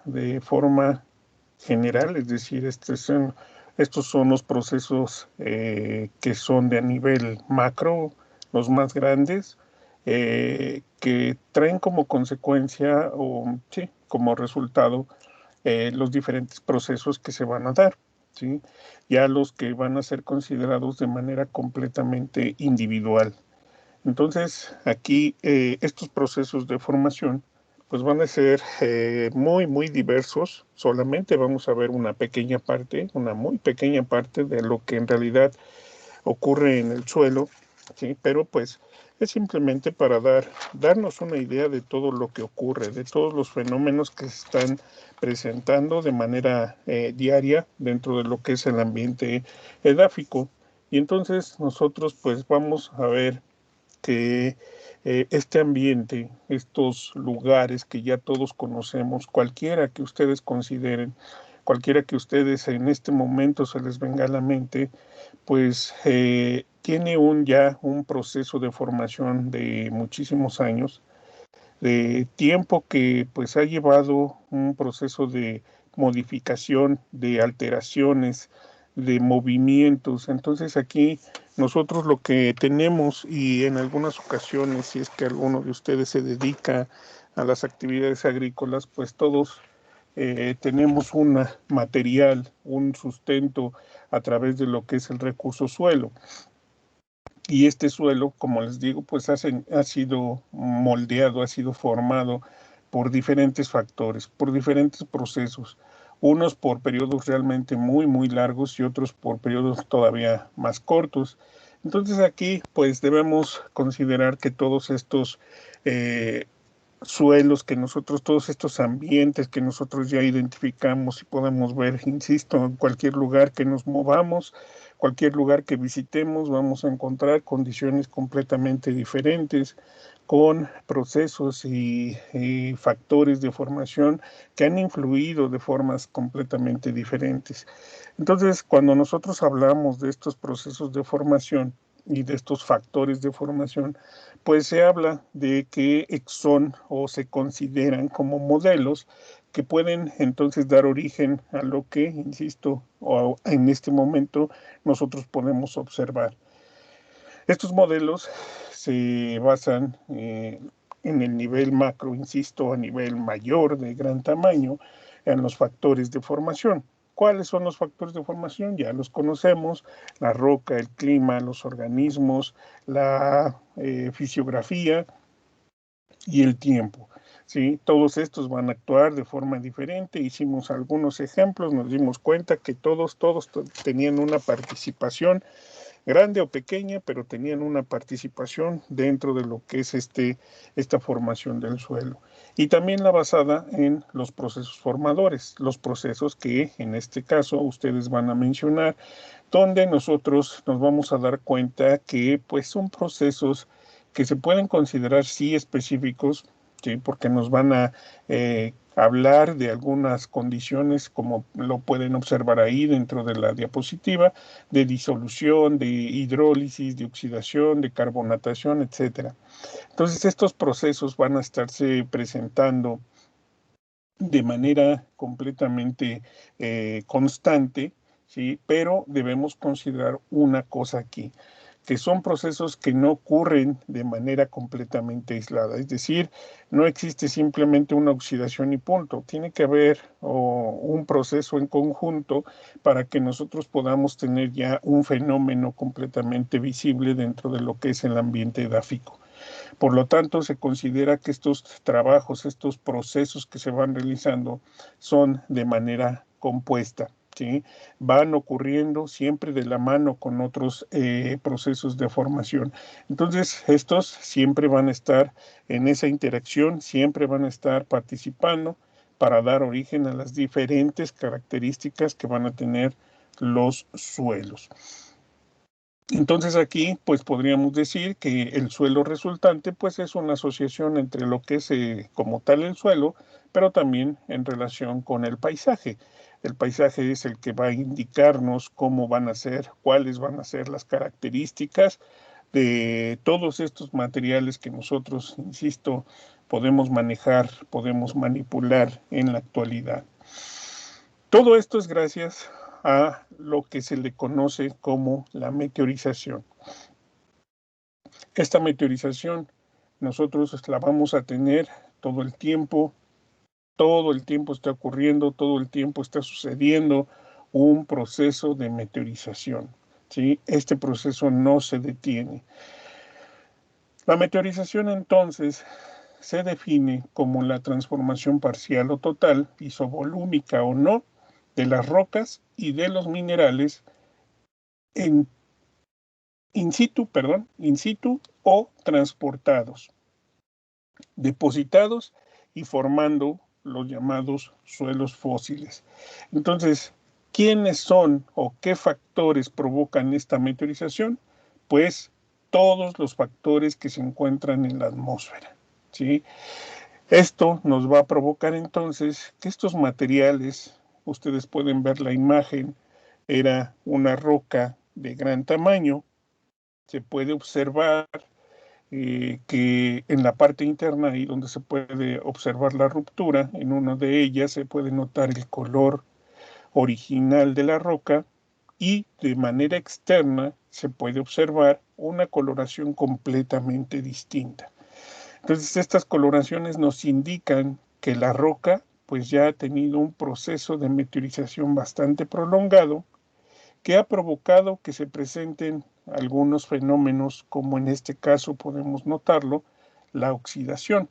de forma general, es decir, estos son los procesos que son de a nivel macro, los más grandes, que traen como consecuencia o sí, como resultado los diferentes procesos que se van a dar, ¿sí? Ya los que van a ser considerados de manera completamente individual. Entonces, aquí estos procesos de formación pues van a ser muy, muy diversos. Solamente vamos a ver una pequeña parte, una muy pequeña parte de lo que en realidad ocurre en el suelo, ¿sí? Pero pues es simplemente para darnos una idea de todo lo que ocurre, de todos los fenómenos que se están presentando de manera diaria dentro de lo que es el ambiente edáfico. Y entonces nosotros pues vamos a ver que este ambiente, estos lugares que ya todos conocemos, cualquiera que ustedes consideren, cualquiera que ustedes en este momento se les venga a la mente, pues tiene ya un proceso de formación de muchísimos años, de tiempo que pues ha llevado un proceso de modificación, de alteraciones, de movimientos. Entonces aquí nosotros lo que tenemos y en algunas ocasiones, si es que alguno de ustedes se dedica a las actividades agrícolas, pues todos tenemos un material, un sustento a través de lo que es el recurso suelo. Y este suelo, como les digo, pues ha sido moldeado, ha sido formado por diferentes factores, por diferentes procesos, unos por periodos realmente muy, muy largos y otros por periodos todavía más cortos. Entonces aquí pues debemos considerar que todos estos eh, suelos que nosotros, todos estos ambientes que nosotros ya identificamos y podemos ver, insisto, en cualquier lugar que nos movamos, cualquier lugar que visitemos, vamos a encontrar condiciones completamente diferentes, con procesos y factores de formación que han influido de formas completamente diferentes. Entonces, cuando nosotros hablamos de estos procesos de formación, y de estos factores de formación, pues se habla de que son o se consideran como modelos que pueden entonces dar origen a lo que, insisto, o en este momento nosotros podemos observar. Estos modelos se basan en el nivel macro, insisto, a nivel mayor de gran tamaño, en los factores de formación. ¿Cuáles son los factores de formación? Ya los conocemos: la roca, el clima, los organismos, la fisiografía y el tiempo. ¿Sí? Todos estos van a actuar de forma diferente. Hicimos algunos ejemplos, nos dimos cuenta que todos tenían una participación grande o pequeña, pero tenían una participación dentro de lo que es esta formación del suelo. Y también la basada en los procesos formadores, los procesos que en este caso ustedes van a mencionar, donde nosotros nos vamos a dar cuenta que pues son procesos que se pueden considerar sí específicos, ¿sí? Porque nos van a hablar de algunas condiciones, como lo pueden observar ahí dentro de la diapositiva, de disolución, de hidrólisis, de oxidación, de carbonatación, etcétera. Entonces, estos procesos van a estarse presentando de manera completamente constante, ¿sí? Pero debemos considerar una cosa aquí, que son procesos que no ocurren de manera completamente aislada. Es decir, no existe simplemente una oxidación y punto. Tiene que haber un proceso en conjunto para que nosotros podamos tener ya un fenómeno completamente visible dentro de lo que es el ambiente edáfico. Por lo tanto, se considera que estos trabajos, estos procesos que se van realizando son de manera compuesta, ¿sí? Van ocurriendo siempre de la mano con otros procesos de formación. Entonces, estos siempre van a estar en esa interacción, siempre van a estar participando para dar origen a las diferentes características que van a tener los suelos. Entonces aquí, pues podríamos decir que el suelo resultante, pues es una asociación entre lo que es como tal el suelo, pero también en relación con el paisaje. El paisaje es el que va a indicarnos cómo van a ser, cuáles van a ser las características de todos estos materiales que nosotros, insisto, podemos manejar, podemos manipular en la actualidad. Todo esto es gracias a lo que se le conoce como la meteorización. Esta meteorización nosotros la vamos a tener todo el tiempo está ocurriendo, todo el tiempo está sucediendo un proceso de meteorización, ¿sí? Este proceso no se detiene. La meteorización entonces se define como la transformación parcial o total, isovolúmica o no, de las rocas y de los minerales in situ o transportados, depositados y formando los llamados suelos fósiles. Entonces, ¿quiénes son o qué factores provocan esta meteorización? Pues todos los factores que se encuentran en la atmósfera, ¿sí? Esto nos va a provocar entonces que estos materiales, ustedes pueden ver la imagen, era una roca de gran tamaño, se puede observar que en la parte interna, ahí donde se puede observar la ruptura, en una de ellas se puede notar el color original de la roca y de manera externa se puede observar una coloración completamente distinta. Entonces, estas coloraciones nos indican que la roca pues ya ha tenido un proceso de meteorización bastante prolongado que ha provocado que se presenten algunos fenómenos, como en este caso podemos notarlo, la oxidación.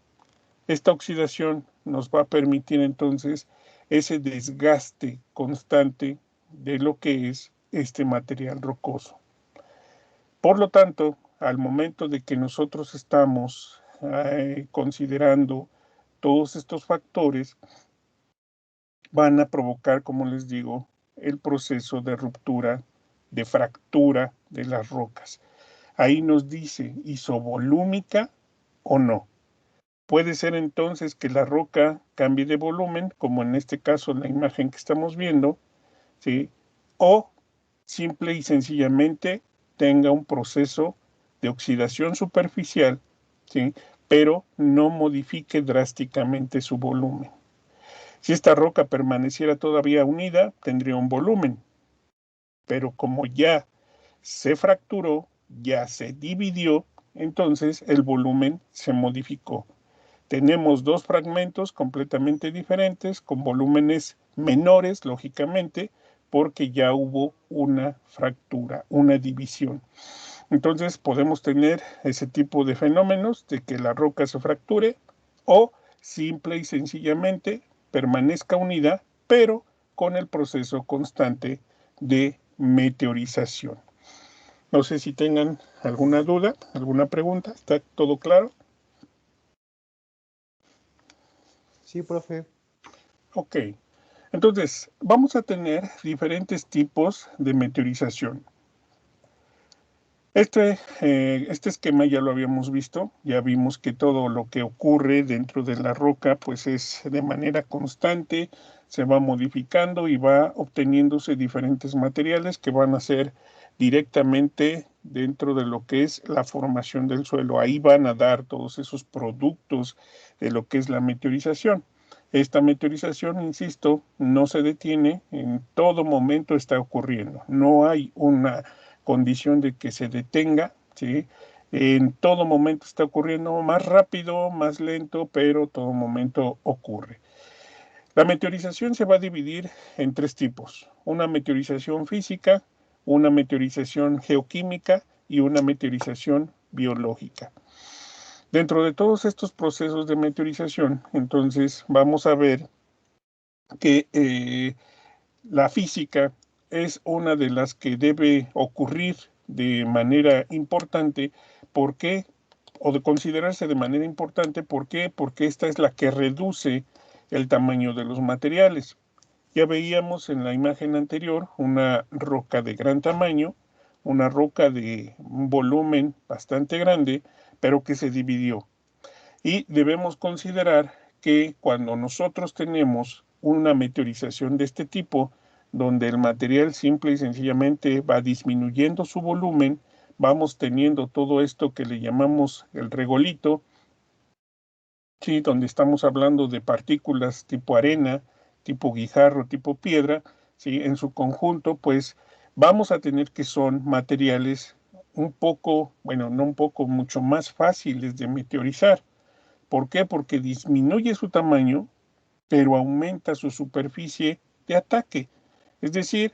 Esta oxidación nos va a permitir entonces ese desgaste constante de lo que es este material rocoso. Por lo tanto, al momento de que nosotros estamos considerando todos estos factores, van a provocar, como les digo, el proceso de ruptura, de fractura de las rocas. Ahí nos dice isovolúmica o no. Puede ser entonces que la roca cambie de volumen, como en este caso en la imagen que estamos viendo, ¿sí? O simple y sencillamente tenga un proceso de oxidación superficial, ¿sí? Pero no modifique drásticamente su volumen. Si esta roca permaneciera todavía unida, tendría un volumen, pero como ya se fracturó, ya se dividió, entonces el volumen se modificó. Tenemos dos fragmentos completamente diferentes, con volúmenes menores, lógicamente, porque ya hubo una fractura, una división. Entonces podemos tener ese tipo de fenómenos de que la roca se fracture o simple y sencillamente permanezca unida, pero con el proceso constante de meteorización. No sé si tengan alguna duda, alguna pregunta. ¿Está todo claro? Sí, profe. Ok. Entonces, vamos a tener diferentes tipos de meteorización. Este esquema ya lo habíamos visto, ya vimos que todo lo que ocurre dentro de la roca pues es de manera constante, se va modificando y va obteniéndose diferentes materiales que van a ser directamente dentro de lo que es la formación del suelo. Ahí van a dar todos esos productos de lo que es la meteorización. Esta meteorización, insisto, no se detiene, en todo momento está ocurriendo. No hay una condición de que se detenga, ¿sí? En todo momento está ocurriendo más rápido, más lento, pero todo momento ocurre. La meteorización se va a dividir en tres tipos: una meteorización física, una meteorización geoquímica y una meteorización biológica. Dentro de todos estos procesos de meteorización, entonces vamos a ver que la física es una de las que debe ocurrir de manera importante. ¿Por qué? O de considerarse de manera importante. ¿Por qué? Porque esta es la que reduce el tamaño de los materiales. Ya veíamos en la imagen anterior una roca de gran tamaño, una roca de un volumen bastante grande, pero que se dividió. Y debemos considerar que cuando nosotros tenemos una meteorización de este tipo, donde el material simple y sencillamente va disminuyendo su volumen, vamos teniendo todo esto que le llamamos el regolito, ¿sí? Donde estamos hablando de partículas tipo arena, tipo guijarro, tipo piedra, ¿sí? En su conjunto, pues vamos a tener que son materiales un poco, bueno, no un poco, mucho más fáciles de meteorizar. ¿Por qué? Porque disminuye su tamaño, pero aumenta su superficie de ataque. Es decir,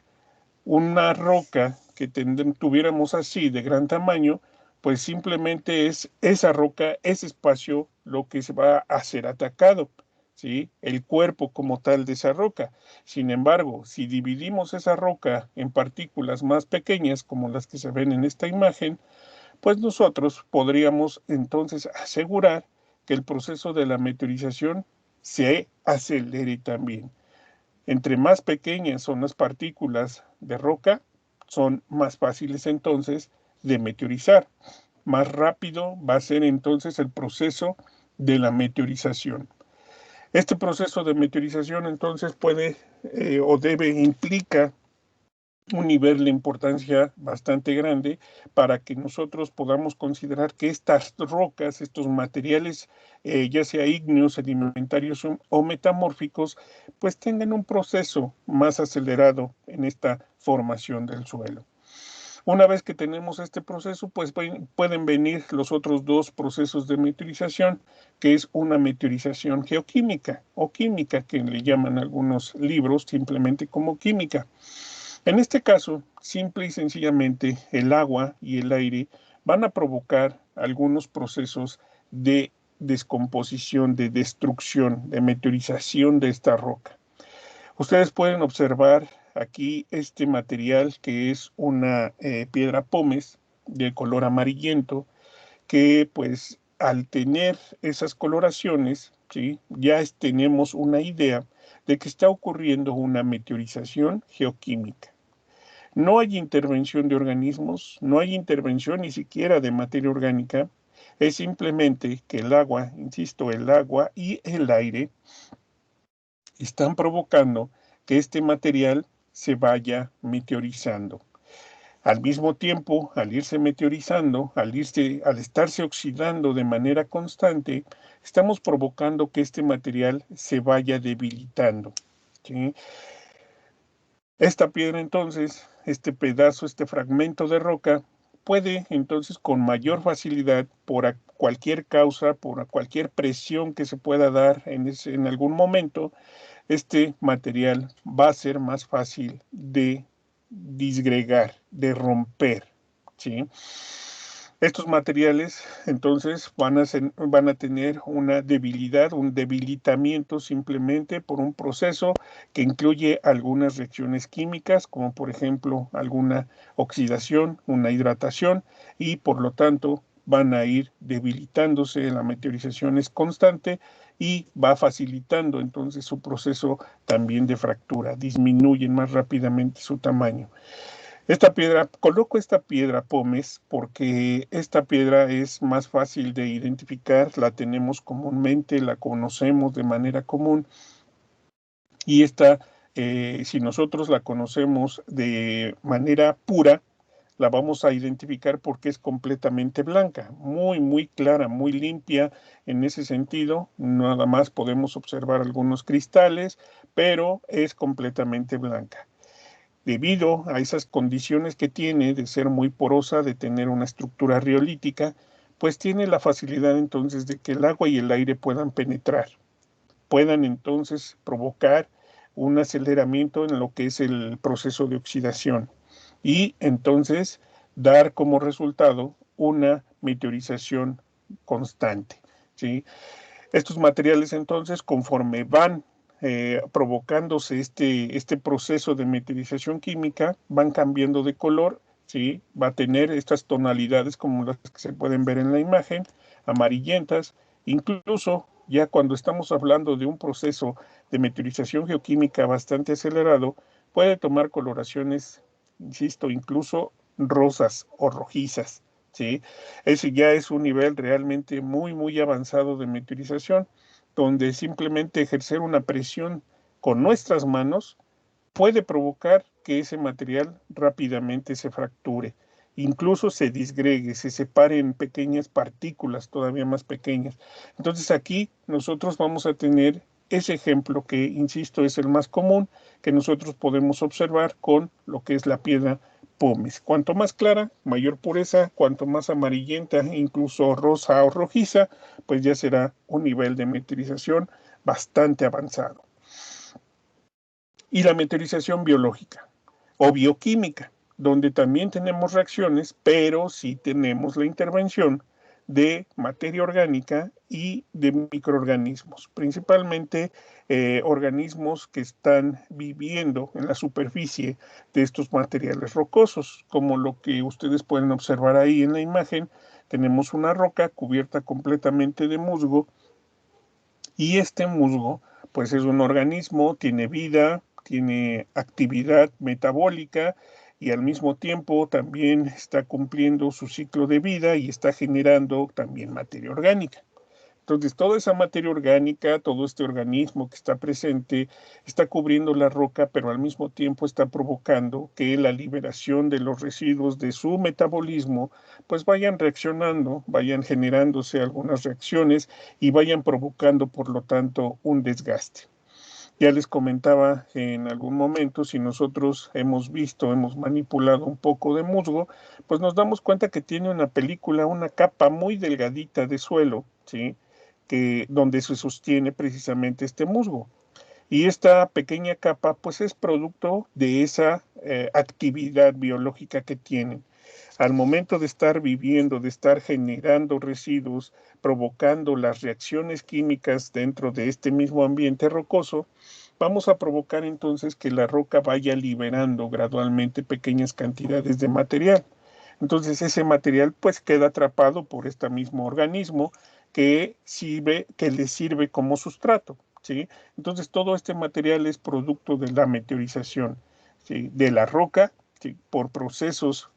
una roca que tuviéramos así de gran tamaño, pues simplemente es esa roca, ese espacio, lo que se va a ser atacado, ¿sí? El cuerpo como tal de esa roca. Sin embargo, si dividimos esa roca en partículas más pequeñas, como las que se ven en esta imagen, pues nosotros podríamos entonces asegurar que el proceso de la meteorización se acelere también. Entre más pequeñas son las partículas de roca, son más fáciles entonces de meteorizar. Más rápido va a ser entonces el proceso de la meteorización. Este proceso de meteorización entonces puede o debe implica un nivel de importancia bastante grande para que nosotros podamos considerar que estas rocas, estos materiales, ya sea ígneos, sedimentarios o metamórficos, pues tengan un proceso más acelerado en esta formación del suelo. Una vez que tenemos este proceso, pues pueden venir los otros dos procesos de meteorización, que es una meteorización geoquímica o química, que le llaman algunos libros simplemente como química. En este caso, simple y sencillamente, el agua y el aire van a provocar algunos procesos de descomposición, de destrucción, de meteorización de esta roca. Ustedes pueden observar aquí este material que es una piedra pómez de color amarillento que pues al tener esas coloraciones, ¿sí? Ya tenemos una idea de que está ocurriendo una meteorización geoquímica. No hay intervención de organismos, no hay intervención ni siquiera de materia orgánica, es simplemente que el agua, insisto, el agua y el aire están provocando que este material se vaya meteorizando. Al mismo tiempo, al irse meteorizando, al estarse oxidando de manera constante, estamos provocando que este material se vaya debilitando, ¿sí? Esta piedra entonces, este pedazo, este fragmento de roca, puede entonces con mayor facilidad, por cualquier causa, por cualquier presión que se pueda dar en algún momento, este material va a ser más fácil de disgregar, de romper, ¿sí? Estos materiales entonces van a tener una debilidad, un debilitamiento simplemente por un proceso que incluye algunas reacciones químicas, como por ejemplo alguna oxidación, una hidratación, y por lo tanto van a ir debilitándose, la meteorización es constante y va facilitando entonces su proceso también de fractura, disminuyen más rápidamente su tamaño. Coloco esta piedra pómez porque esta piedra es más fácil de identificar, la tenemos comúnmente, la conocemos de manera común y si nosotros la conocemos de manera pura, la vamos a identificar porque es completamente blanca, muy, muy clara, muy limpia en ese sentido. Nada más podemos observar algunos cristales, pero es completamente blanca. Debido a esas condiciones que tiene de ser muy porosa, de tener una estructura riolítica, pues tiene la facilidad entonces de que el agua y el aire puedan penetrar, puedan entonces provocar un aceleramiento en lo que es el proceso de oxidación y entonces dar como resultado una meteorización constante, ¿sí? Estos materiales entonces, conforme van provocándose este proceso de meteorización química, van cambiando de color, ¿sí? Va a tener estas tonalidades como las que se pueden ver en la imagen, amarillentas, incluso ya cuando estamos hablando de un proceso de meteorización geoquímica bastante acelerado, puede tomar coloraciones, insisto, incluso rosas o rojizas, ¿sí? Ese ya es un nivel realmente muy, muy avanzado de meteorización, donde simplemente ejercer una presión con nuestras manos puede provocar que ese material rápidamente se fracture incluso se disgregue, se separe en pequeñas partículas todavía más pequeñas. Entonces aquí nosotros vamos a tener ese ejemplo que, insisto, es el más común que nosotros podemos observar con lo que es la piedra pómez. Cuanto más clara, mayor pureza; cuanto más amarillenta, incluso rosa o rojiza, pues ya será un nivel de meteorización bastante avanzado. Y la meteorización biológica o bioquímica, donde también tenemos reacciones, pero sí tenemos la intervención de materia orgánica y de microorganismos, principalmente organismos que están viviendo en la superficie de estos materiales rocosos, como lo que ustedes pueden observar ahí en la imagen. Tenemos una roca cubierta completamente de musgo, y este musgo pues es un organismo, tiene vida, tiene actividad metabólica, y al mismo tiempo también está cumpliendo su ciclo de vida y está generando también materia orgánica. Entonces, toda esa materia orgánica, todo este organismo que está presente, está cubriendo la roca, pero al mismo tiempo está provocando que la liberación de los residuos de su metabolismo, pues vayan reaccionando, vayan generándose algunas reacciones y vayan provocando, por lo tanto, un desgaste. Ya les comentaba en algún momento, si nosotros hemos visto, hemos manipulado un poco de musgo, pues nos damos cuenta que tiene una película, una capa muy delgadita de suelo, ¿sí? Donde se sostiene precisamente este musgo. Y esta pequeña capa, pues es producto de esa actividad biológica que tienen. Al momento de estar viviendo, de estar generando residuos, provocando las reacciones químicas dentro de este mismo ambiente rocoso, vamos a provocar entonces que la roca vaya liberando gradualmente pequeñas cantidades de material. Entonces ese material pues queda atrapado por este mismo organismo que le sirve como sustrato, ¿sí? Entonces todo este material es producto de la meteorización, ¿sí? De la roca, ¿sí? Por procesos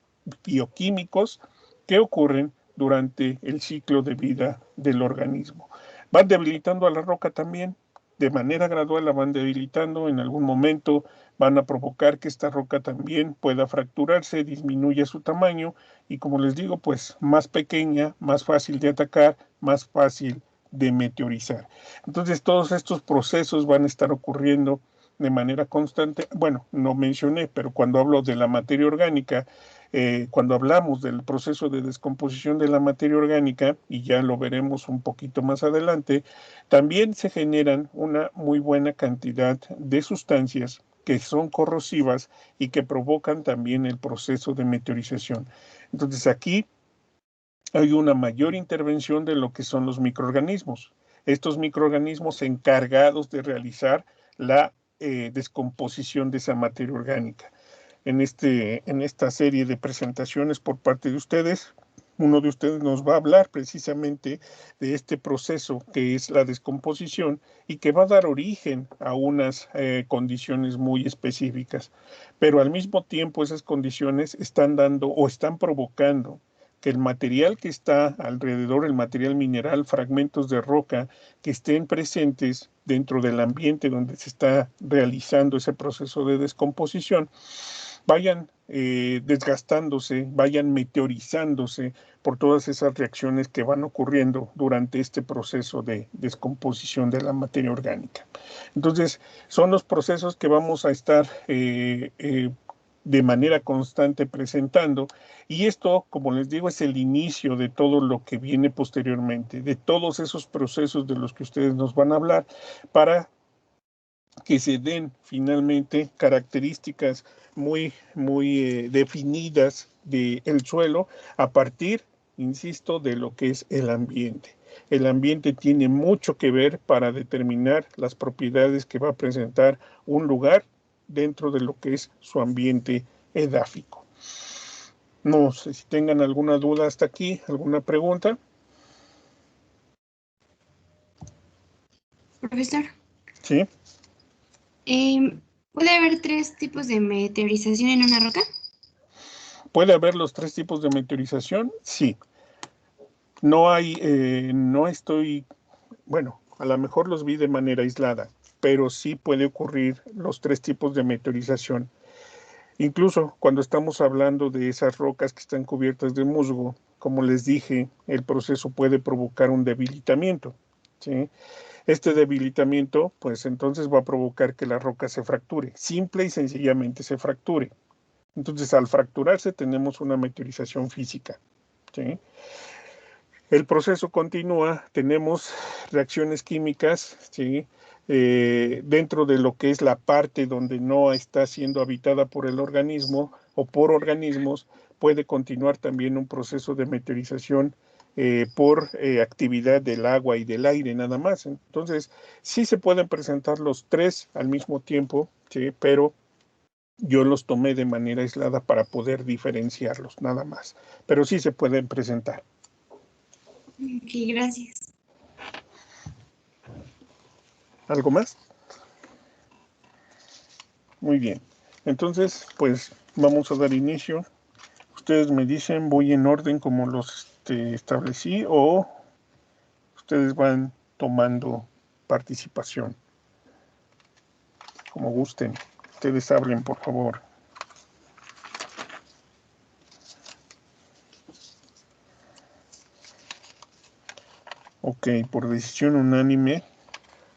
bioquímicos que ocurren durante el ciclo de vida del organismo. Van debilitando a la roca también, de manera gradual la van debilitando, en algún momento van a provocar que esta roca también pueda fracturarse, disminuya su tamaño y, como les digo, pues más pequeña, más fácil de atacar, más fácil de meteorizar. Entonces todos estos procesos van a estar ocurriendo de manera constante. Bueno, no mencioné, pero cuando hablo de la materia orgánica, cuando hablamos del proceso de descomposición de la materia orgánica, y ya lo veremos un poquito más adelante, también se generan una muy buena cantidad de sustancias que son corrosivas y que provocan también el proceso de meteorización. Entonces aquí hay una mayor intervención de lo que son los microorganismos. Estos microorganismos encargados de realizar la descomposición de esa materia orgánica. En esta serie de presentaciones por parte de ustedes, uno de ustedes nos va a hablar precisamente de este proceso que es la descomposición y que va a dar origen a unas condiciones muy específicas. Pero al mismo tiempo esas condiciones están dando o están provocando que el material que está alrededor, el material mineral, fragmentos de roca que estén presentes dentro del ambiente donde se está realizando ese proceso de descomposición, vayan desgastándose, vayan meteorizándose por todas esas reacciones que van ocurriendo durante este proceso de descomposición de la materia orgánica. Entonces, son los procesos que vamos a estar de manera constante presentando, y esto, como les digo, es el inicio de todo lo que viene posteriormente, de todos esos procesos de los que ustedes nos van a hablar, para que se den finalmente características muy definidas del suelo a partir, insisto, de lo que es el ambiente. El ambiente tiene mucho que ver para determinar las propiedades que va a presentar un lugar dentro de lo que es su ambiente edáfico. No sé si tengan alguna duda hasta aquí, alguna pregunta. Profesor, Sí, ¿puede haber 3 tipos de meteorización en una roca? ¿puede haber los 3 tipos de meteorización? Sí. No estoy, bueno, a lo mejor los vi de manera aislada, pero sí puede ocurrir los 3 tipos de meteorización. Incluso cuando estamos hablando de esas rocas que están cubiertas de musgo, como les dije, el proceso puede provocar un debilitamiento, ¿sí? Este debilitamiento, pues entonces va a provocar que la roca se fracture, simple y sencillamente se fracture. Entonces, al fracturarse tenemos una meteorización física, ¿sí? El proceso continúa, tenemos reacciones químicas, ¿sí? Dentro de lo que es la parte donde no está siendo habitada por el organismo o por organismos, puede continuar también un proceso de meteorización por actividad del agua y del aire nada más. Entonces, sí se pueden presentar los tres al mismo tiempo, ¿sí? Pero yo los tomé de manera aislada para poder diferenciarlos nada más. Pero sí se pueden presentar. Ok, gracias. ¿Algo más? Muy bien. Entonces, pues vamos a dar inicio. Ustedes me dicen, voy en orden como los establecí o ustedes van tomando participación, como gusten. Ustedes hablen, por favor. Ok, por decisión unánime.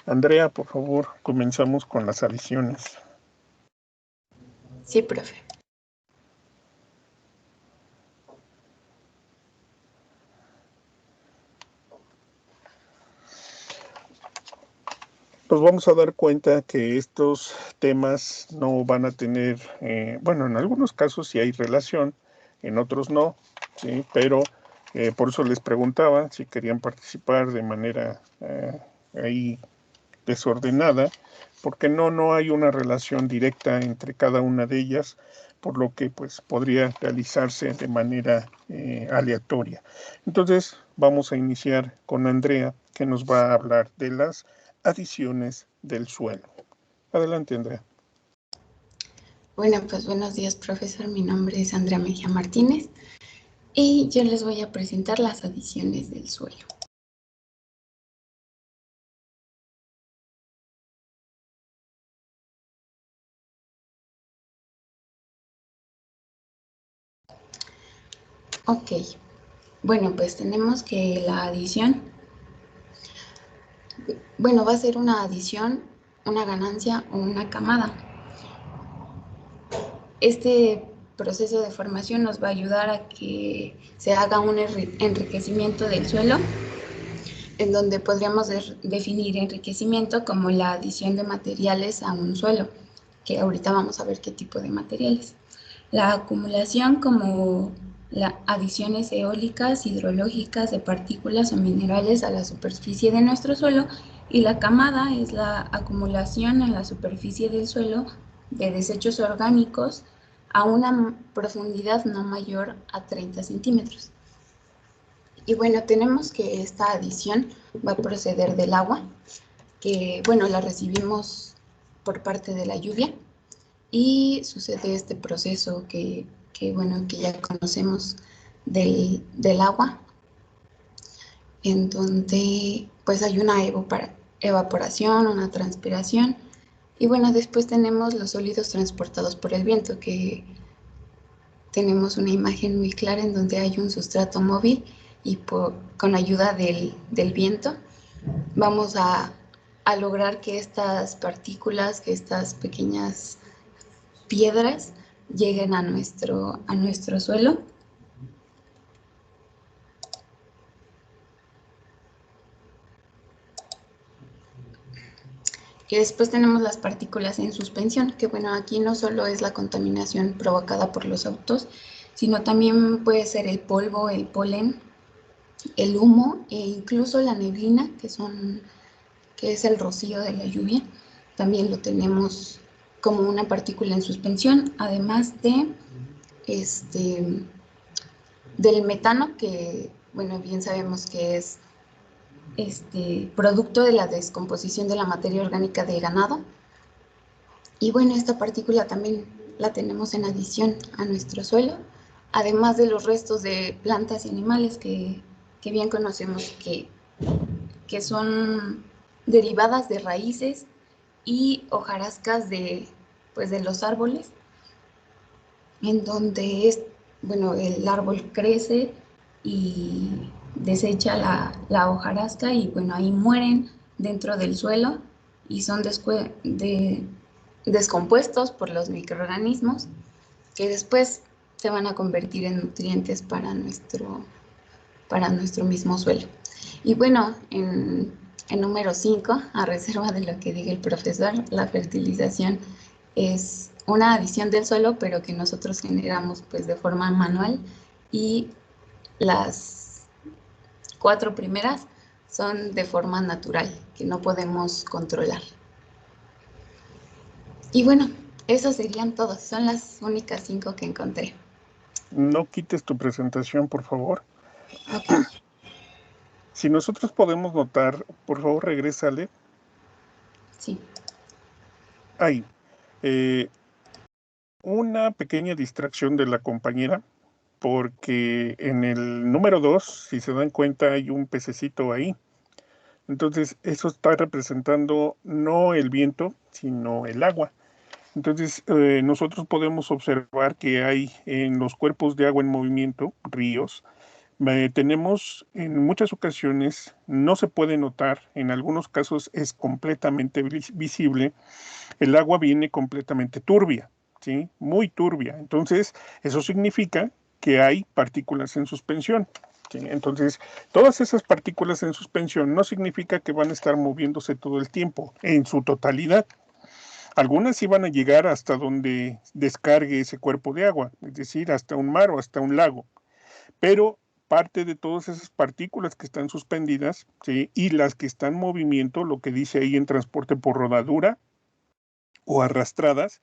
Andrea, por favor, comenzamos con las adiciones. Sí, profe. Nos vamos a dar cuenta que estos temas no van a tener, bueno, en algunos casos sí hay relación, en otros no, ¿sí? Pero por eso les preguntaba si querían participar de manera ahí desordenada, porque no hay una relación directa entre cada una de ellas, por lo que pues podría realizarse de manera aleatoria. Entonces vamos a iniciar con Andrea, que nos va a hablar de las adiciones del suelo. Adelante, Andrea. Bueno, pues buenos días, profesor. Mi nombre es Andrea Mejía Martínez y yo les voy a presentar las adiciones del suelo. Ok, bueno, pues tenemos que la adición, bueno, va a ser una adición, una ganancia o una camada. Este proceso de formación nos va a ayudar a que se haga un enriquecimiento del suelo, en donde podríamos definir enriquecimiento como la adición de materiales a un suelo, que ahorita vamos a ver qué tipo de materiales. La acumulación como las adiciones eólicas, hidrológicas de partículas o minerales a la superficie de nuestro suelo, y la camada es la acumulación en la superficie del suelo de desechos orgánicos a una profundidad no mayor a 30 centímetros. Y bueno, tenemos que esta adición va a proceder del agua, que bueno, la recibimos por parte de la lluvia, y sucede este proceso bueno, que ya conocemos del agua, en donde pues hay una evaporación, una transpiración, y bueno, después tenemos los sólidos transportados por el viento, que tenemos una imagen muy clara en donde hay un sustrato móvil y con ayuda del viento vamos a lograr que estas partículas, que estas pequeñas piedras lleguen a nuestro suelo. Y después tenemos las partículas en suspensión, que bueno, aquí no solo es la contaminación provocada por los autos, sino también puede ser el polvo, el polen, el humo e incluso la neblina, que es el rocío de la lluvia. También lo tenemos como una partícula en suspensión, además del metano, que bueno, bien sabemos que es producto de la descomposición de la materia orgánica del ganado. Y bueno, esta partícula también la tenemos en adición a nuestro suelo, además de los restos de plantas y animales que bien conocemos que son derivadas de raíces y hojarascas pues de los árboles. en donde bueno, el árbol crece y desecha la hojarasca y bueno, ahí mueren dentro del suelo y son descompuestos por los microorganismos que después se van a convertir en nutrientes para nuestro mismo suelo. Y bueno, en número 5, a reserva de lo que diga el profesor, la fertilización es una adición del suelo, pero que nosotros generamos pues de forma manual, y las 4 primeras son de forma natural, que no podemos controlar. Y bueno, esos serían todos, son las únicas 5 que encontré. No quites tu presentación, por favor. Okay. Si nosotros podemos notar, por favor, regrésale. Sí. Ahí. Una pequeña distracción de la compañera, porque en el número 2, si se dan cuenta, hay un pececito ahí. Entonces, eso está representando no el viento, sino el agua. Entonces, nosotros podemos observar que hay en los cuerpos de agua en movimiento, ríos, tenemos en muchas ocasiones, no se puede notar, en algunos casos es completamente visible, el agua viene completamente turbia, ¿sí? Muy turbia. Entonces, eso significa que hay partículas en suspensión. ¿Sí? Entonces, todas esas partículas en suspensión no significa que van a estar moviéndose todo el tiempo, en su totalidad. Algunas sí van a llegar hasta donde descargue ese cuerpo de agua, es decir, hasta un mar o hasta un lago. Pero parte de todas esas partículas que están suspendidas, ¿sí? Y las que están en movimiento, lo que dice ahí en transporte por rodadura o arrastradas,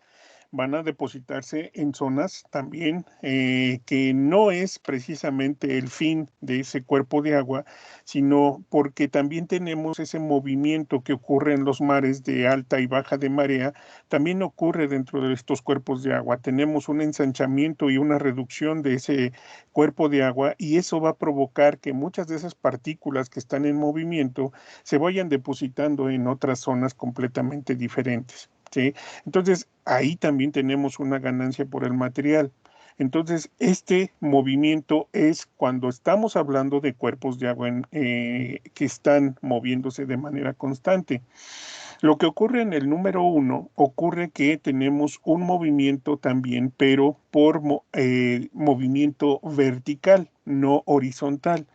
van a depositarse en zonas también que no es precisamente el fin de ese cuerpo de agua, sino porque también tenemos ese movimiento que ocurre en los mares de alta y baja de marea, también ocurre dentro de estos cuerpos de agua. Tenemos un ensanchamiento y una reducción de ese cuerpo de agua, y eso va a provocar que muchas de esas partículas que están en movimiento se vayan depositando en otras zonas completamente diferentes. ¿Sí? Entonces, ahí también tenemos una ganancia por el material. Entonces, este movimiento es cuando estamos hablando de cuerpos de agua que están moviéndose de manera constante. Lo que ocurre en el número 1, ocurre que tenemos un movimiento también, pero por movimiento vertical, no horizontal.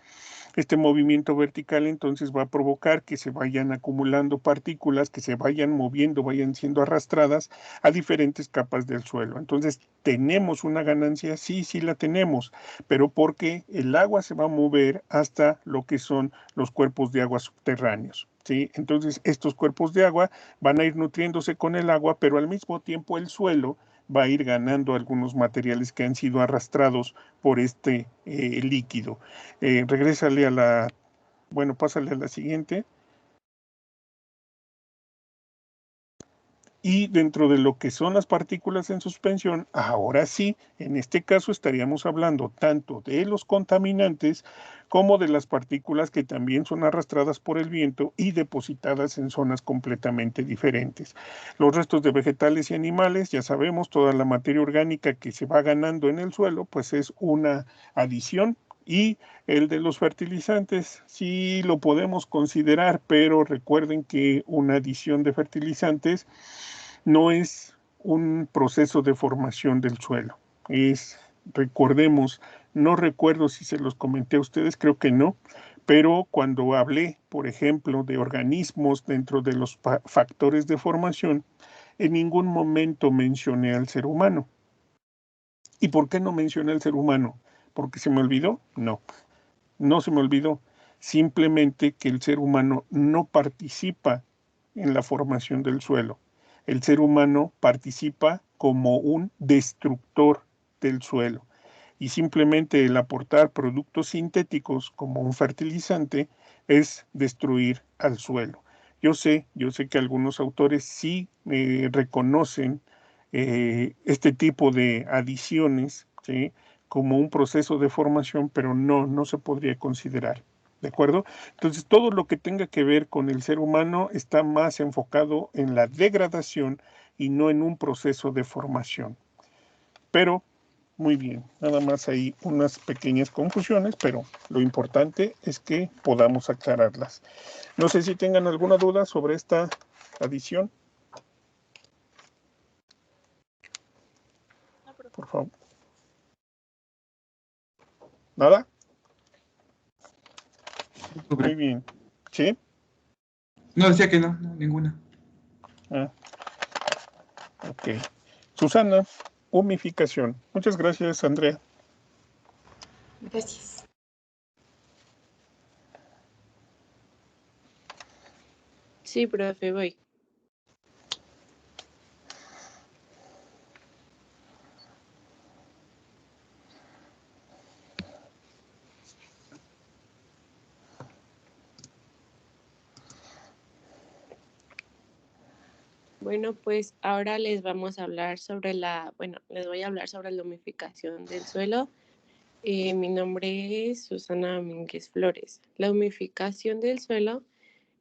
Este movimiento vertical entonces va a provocar que se vayan acumulando partículas, que se vayan moviendo, vayan siendo arrastradas a diferentes capas del suelo. Entonces, ¿tenemos una ganancia? Sí, sí la tenemos, pero porque el agua se va a mover hasta lo que son los cuerpos de agua subterráneos. ¿Sí? Entonces, estos cuerpos de agua van a ir nutriéndose con el agua, pero al mismo tiempo el suelo va a ir ganando algunos materiales que han sido arrastrados por este líquido. Regrésale a pásale a la siguiente. Y dentro de lo que son las partículas en suspensión, ahora sí, en este caso estaríamos hablando tanto de los contaminantes como de las partículas que también son arrastradas por el viento y depositadas en zonas completamente diferentes. Los restos de vegetales y animales, ya sabemos, toda la materia orgánica que se va ganando en el suelo, pues es una adición. Y el de los fertilizantes sí lo podemos considerar, pero recuerden que una adición de fertilizantes no es un proceso de formación del suelo. Recordemos, no recuerdo si se los comenté a ustedes, creo que no, pero cuando hablé, por ejemplo, de organismos dentro de los factores de formación, en ningún momento mencioné al ser humano. ¿Y por qué no mencioné al ser humano? ¿Porque se me olvidó? No, no se me olvidó. Simplemente que el ser humano no participa en la formación del suelo. El ser humano participa como un destructor del suelo, y simplemente el aportar productos sintéticos como un fertilizante es destruir al suelo. Yo sé que algunos autores sí reconocen este tipo de adiciones, ¿sí? Como un proceso de formación, pero no se podría considerar. ¿De acuerdo? Entonces, todo lo que tenga que ver con el ser humano está más enfocado en la degradación y no en un proceso de formación. Pero Muy bien, nada más hay unas pequeñas confusiones, pero lo importante es que podamos aclararlas. No sé si tengan alguna duda sobre esta adición. Por favor. ¿Nada? Muy bien. ¿Sí? No, decía que no, ninguna. Ah, ok. Susana, humificación. Muchas gracias, Andrea. Gracias. Sí, profe, voy. Bueno, pues ahora les vamos a hablar sobre les voy a hablar sobre la humificación del suelo. Mi nombre es Susana Domínguez Flores. La humificación del suelo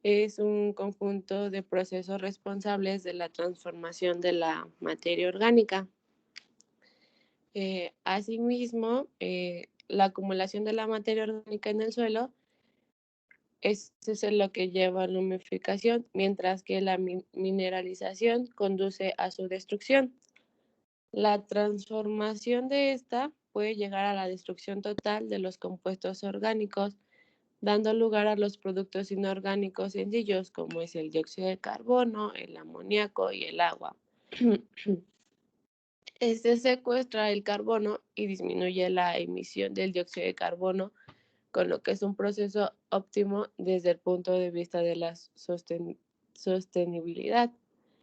es un conjunto de procesos responsables de la transformación de la materia orgánica. Asimismo, la acumulación de la materia orgánica en el suelo es lo que lleva a la humificación, mientras que la mineralización conduce a su destrucción. La transformación de esta puede llegar a la destrucción total de los compuestos orgánicos, dando lugar a los productos inorgánicos sencillos como es el dióxido de carbono, el amoníaco y el agua. Este secuestra el carbono y disminuye la emisión del dióxido de carbono, con lo que es un proceso óptimo desde el punto de vista de la sostenibilidad.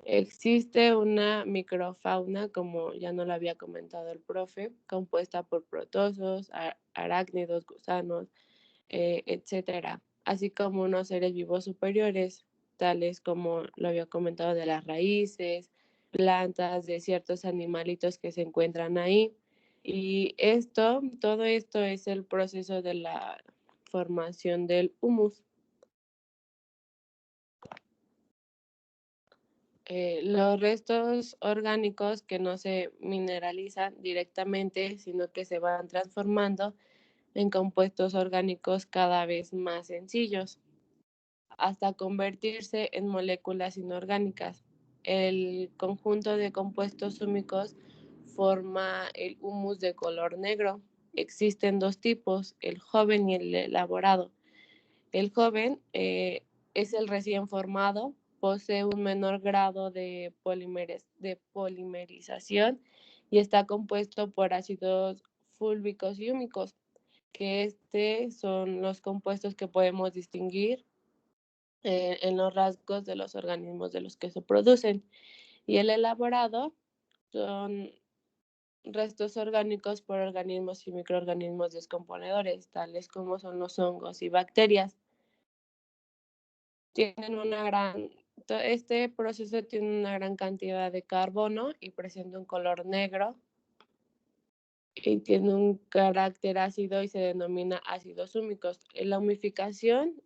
Existe una microfauna, como ya no lo había comentado el profe, compuesta por protozoos, arácnidos, gusanos, etcétera, así como unos seres vivos superiores, tales como lo había comentado de las raíces, plantas, de ciertos animalitos que se encuentran ahí. Y todo esto es el proceso de la formación del humus. Los restos orgánicos que no se mineralizan directamente, sino que se van transformando en compuestos orgánicos cada vez más sencillos, hasta convertirse en moléculas inorgánicas. El conjunto de compuestos húmicos forma el humus de color negro. Existen dos tipos, el joven y el elaborado. El joven es el recién formado, posee un menor grado de polimerización y está compuesto por ácidos fúlvicos y húmicos, que son los compuestos que podemos distinguir en los rasgos de los organismos de los que se producen. Y el elaborado son restos orgánicos por organismos y microorganismos descomponedores, tales como son los hongos y bacterias. Este proceso tiene una gran cantidad de carbono y presenta un color negro y tiene un carácter ácido y se denomina ácidos húmicos. La humificación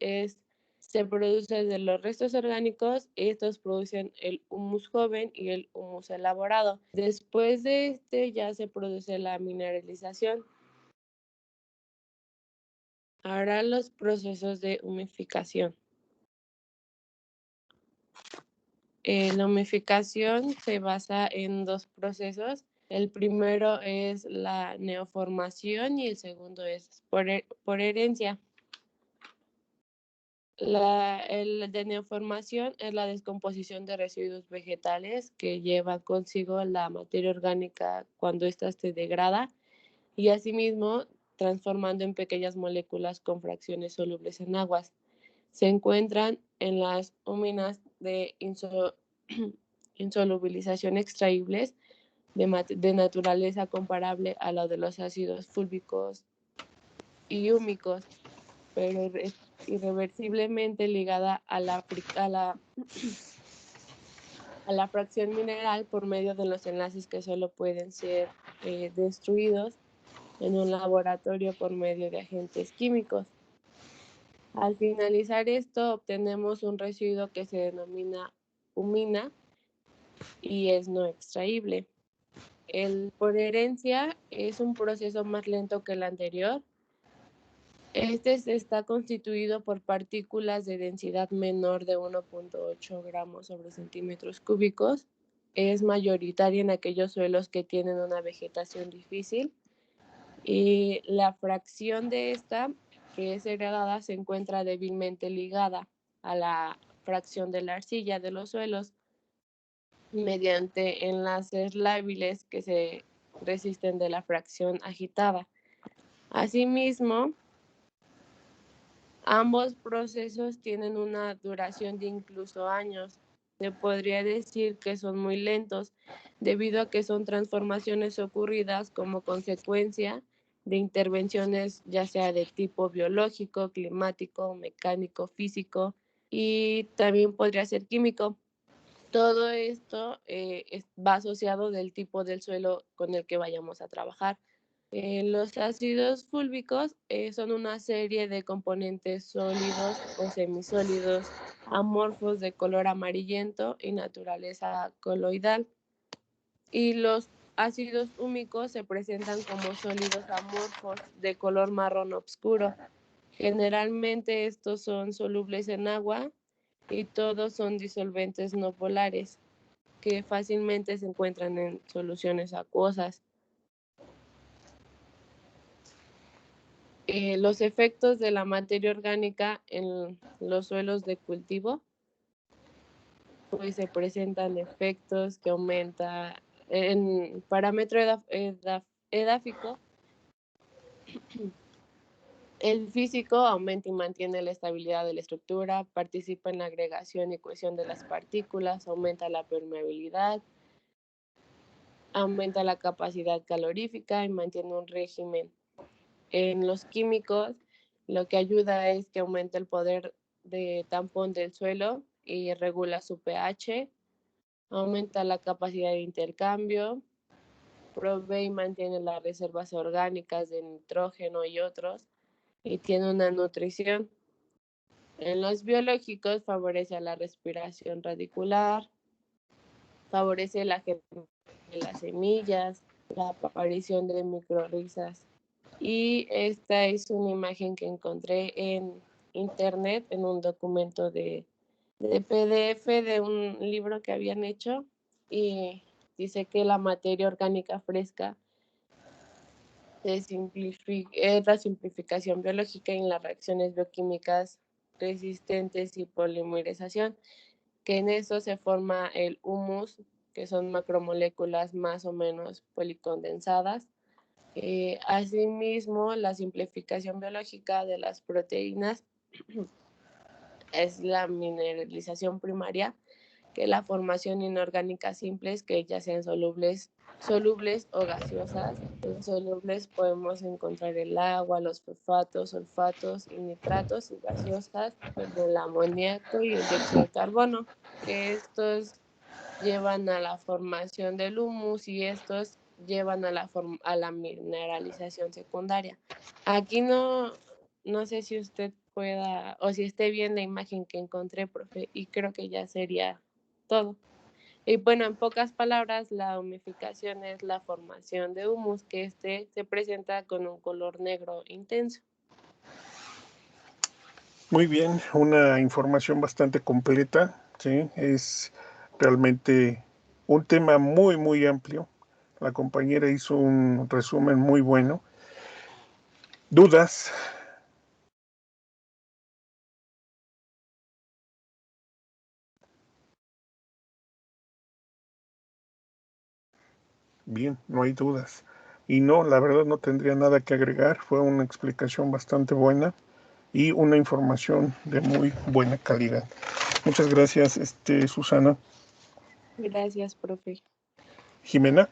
se produce de los restos orgánicos y estos producen el humus joven y el humus elaborado. Después de ya se produce la mineralización. Ahora los procesos de humificación. La humificación se basa en dos procesos. El primero es la neoformación y el segundo es por herencia. El de neoformación es la descomposición de residuos vegetales que lleva consigo la materia orgánica cuando ésta se degrada y asimismo transformando en pequeñas moléculas con fracciones solubles en aguas. Se encuentran en las huminas de insolubilización extraíbles de naturaleza comparable a la de los ácidos fúlvicos y húmicos, pero irreversiblemente ligada a la fracción mineral por medio de los enlaces que solo pueden ser destruidos en un laboratorio por medio de agentes químicos. Al finalizar esto, obtenemos un residuo que se denomina humina y es no extraíble. por herencia es un proceso más lento que el anterior. Este está constituido por partículas de densidad menor de 1.8 gramos sobre centímetros cúbicos. Es mayoritaria en aquellos suelos que tienen una vegetación difícil y la fracción de esta, que es heredada, se encuentra débilmente ligada a la fracción de la arcilla de los suelos mediante enlaces lábiles que se resisten de la fracción agitada. Asimismo, ambos procesos tienen una duración de incluso años. Se podría decir que son muy lentos debido a que son transformaciones ocurridas como consecuencia de intervenciones ya sea de tipo biológico, climático, mecánico, físico y también podría ser químico. Todo esto va asociado del tipo del suelo con el que vayamos a trabajar. Los ácidos fúlvicos son una serie de componentes sólidos o semisólidos amorfos de color amarillento y naturaleza coloidal. Y los ácidos húmicos se presentan como sólidos amorfos de color marrón oscuro. Generalmente estos son solubles en agua y todos son disolventes no polares que fácilmente se encuentran en soluciones acuosas. Los efectos de la materia orgánica en los suelos de cultivo, pues se presentan efectos que aumenta en parámetro edáfico. El físico aumenta y mantiene la estabilidad de la estructura, participa en la agregación y cohesión de las partículas, aumenta la permeabilidad, aumenta la capacidad calorífica y mantiene un régimen. En los químicos, lo que ayuda es que aumenta el poder de tampón del suelo y regula su pH, aumenta la capacidad de intercambio, provee y mantiene las reservas orgánicas de nitrógeno y otros, y tiene una nutrición. En los biológicos favorece a la respiración radicular, favorece la generación de las semillas, la aparición de microrrizas. Y esta es una imagen que encontré en internet, en un documento de PDF de un libro que habían hecho, y dice que la materia orgánica fresca es la simplificación biológica en las reacciones bioquímicas resistentes y polimerización, que en eso se forma el humus, que son macromoléculas más o menos policondensadas. Asimismo, la simplificación biológica de las proteínas es la mineralización primaria, que es la formación inorgánica simples, que ya sean solubles o gaseosas. En solubles podemos encontrar el agua, los fosfatos, sulfatos y nitratos, y gaseosas como el amoníaco y el dióxido de carbono, que estos llevan a la formación del humus y estos llevan a la mineralización secundaria. Aquí no sé si usted pueda o si esté bien la imagen que encontré, profe, y creo que ya sería todo. Y bueno, en pocas palabras, la humificación es la formación de humus, que se presenta con un color negro intenso. Muy bien, una información bastante completa, ¿sí? Es realmente un tema muy, muy amplio. La compañera hizo un resumen muy bueno. ¿Dudas? Bien, no hay dudas. Y no, la verdad no tendría nada que agregar. Fue una explicación bastante buena y una información de muy buena calidad. Muchas gracias, Susana. Gracias, profe. Jimena.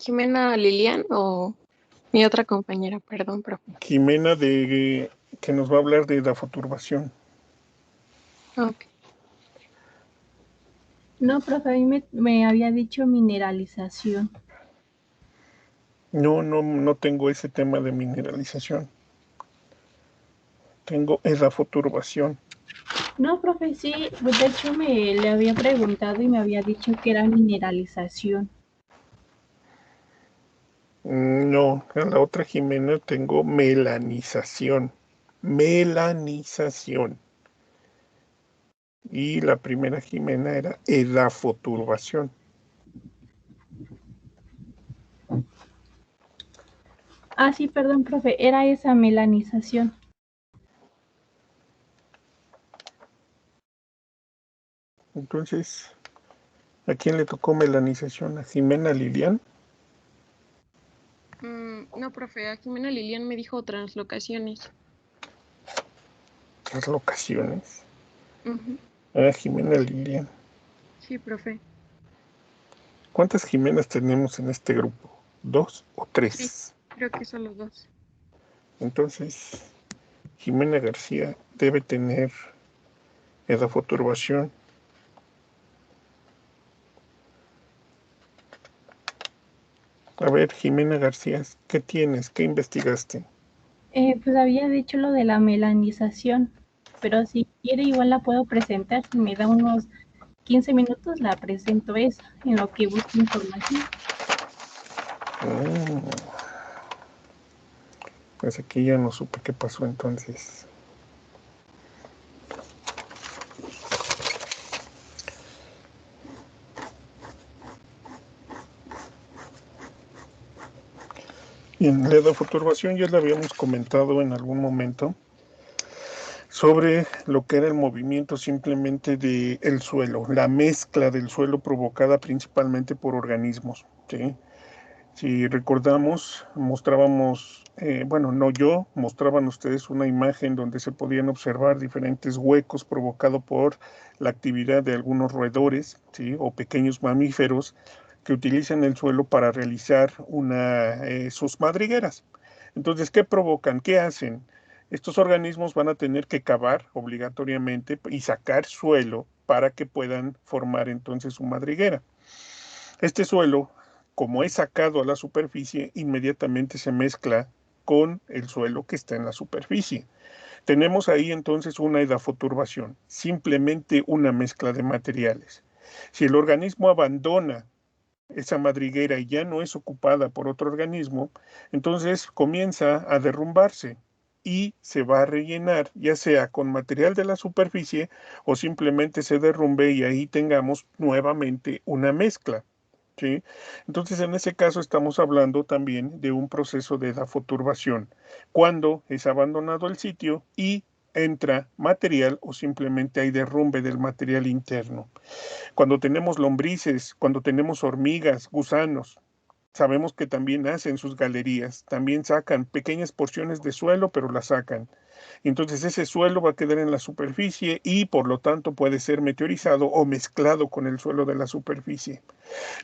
Jimena Lilian o mi otra compañera, perdón, profe. Jimena, que nos va a hablar de dafoturbación. Okay. No, profe, a mí me había dicho mineralización. No tengo ese tema de mineralización. tengo edafoturbación. No, profe, sí, pues de hecho le había preguntado y me había dicho que era mineralización. No, en la otra Jimena tengo melanización. Melanización. Y la primera Jimena era edafoturbación. Ah, sí, perdón, profe, era esa melanización. Entonces, ¿a quién le tocó melanización? ¿A Jimena Lilian? No, profe, a Jimena Lilian me dijo translocaciones. Translocaciones. Ujú. A Jimena Lilian. Sí, profe. ¿Cuántas Jimenas tenemos en este grupo? ¿2 o Sí, 3? creo que son los dos. Entonces, Jimena García debe tener edafoturbación. A ver, Jimena García, ¿qué tienes? ¿Qué investigaste? Pues había dicho lo de la melanización, pero si quiere igual la puedo presentar. Si me da unos 15 minutos la presento esa, en lo que busco información. Pues aquí ya no supe qué pasó entonces. Y en la edafoturbación ya le habíamos comentado en algún momento sobre lo que era el movimiento simplemente del suelo, la mezcla del suelo provocada principalmente por organismos, ¿sí? Si recordamos, mostrábamos, bueno, no yo, mostraban ustedes una imagen donde se podían observar diferentes huecos provocados por la actividad de algunos roedores, ¿sí? O pequeños mamíferos que utilizan el suelo para realizar sus madrigueras. Entonces, ¿qué provocan? ¿Qué hacen? Estos organismos van a tener que cavar obligatoriamente y sacar suelo para que puedan formar entonces su madriguera. Este suelo, como es sacado a la superficie, inmediatamente se mezcla con el suelo que está en la superficie. Tenemos ahí entonces una edafoturbación, simplemente una mezcla de materiales. Si el organismo abandona esa madriguera y ya no es ocupada por otro organismo, entonces comienza a derrumbarse y se va a rellenar, ya sea con material de la superficie o simplemente se derrumbe y ahí tengamos nuevamente una mezcla. ¿Sí? Entonces, en ese caso estamos hablando también de un proceso de edafoturbación, cuando es abandonado el sitio y entra material o simplemente hay derrumbe del material interno. Cuando tenemos lombrices, cuando tenemos hormigas, gusanos, sabemos que también hacen sus galerías, también sacan pequeñas porciones de suelo, pero las sacan. Entonces ese suelo va a quedar en la superficie y por lo tanto puede ser meteorizado o mezclado con el suelo de la superficie.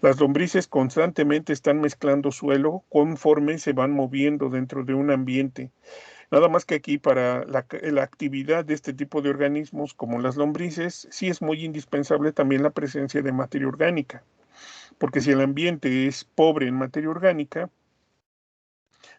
Las lombrices constantemente están mezclando suelo conforme se van moviendo dentro de un ambiente. Nada más que aquí para la actividad de este tipo de organismos como las lombrices, sí es muy indispensable también la presencia de materia orgánica, porque si el ambiente es pobre en materia orgánica,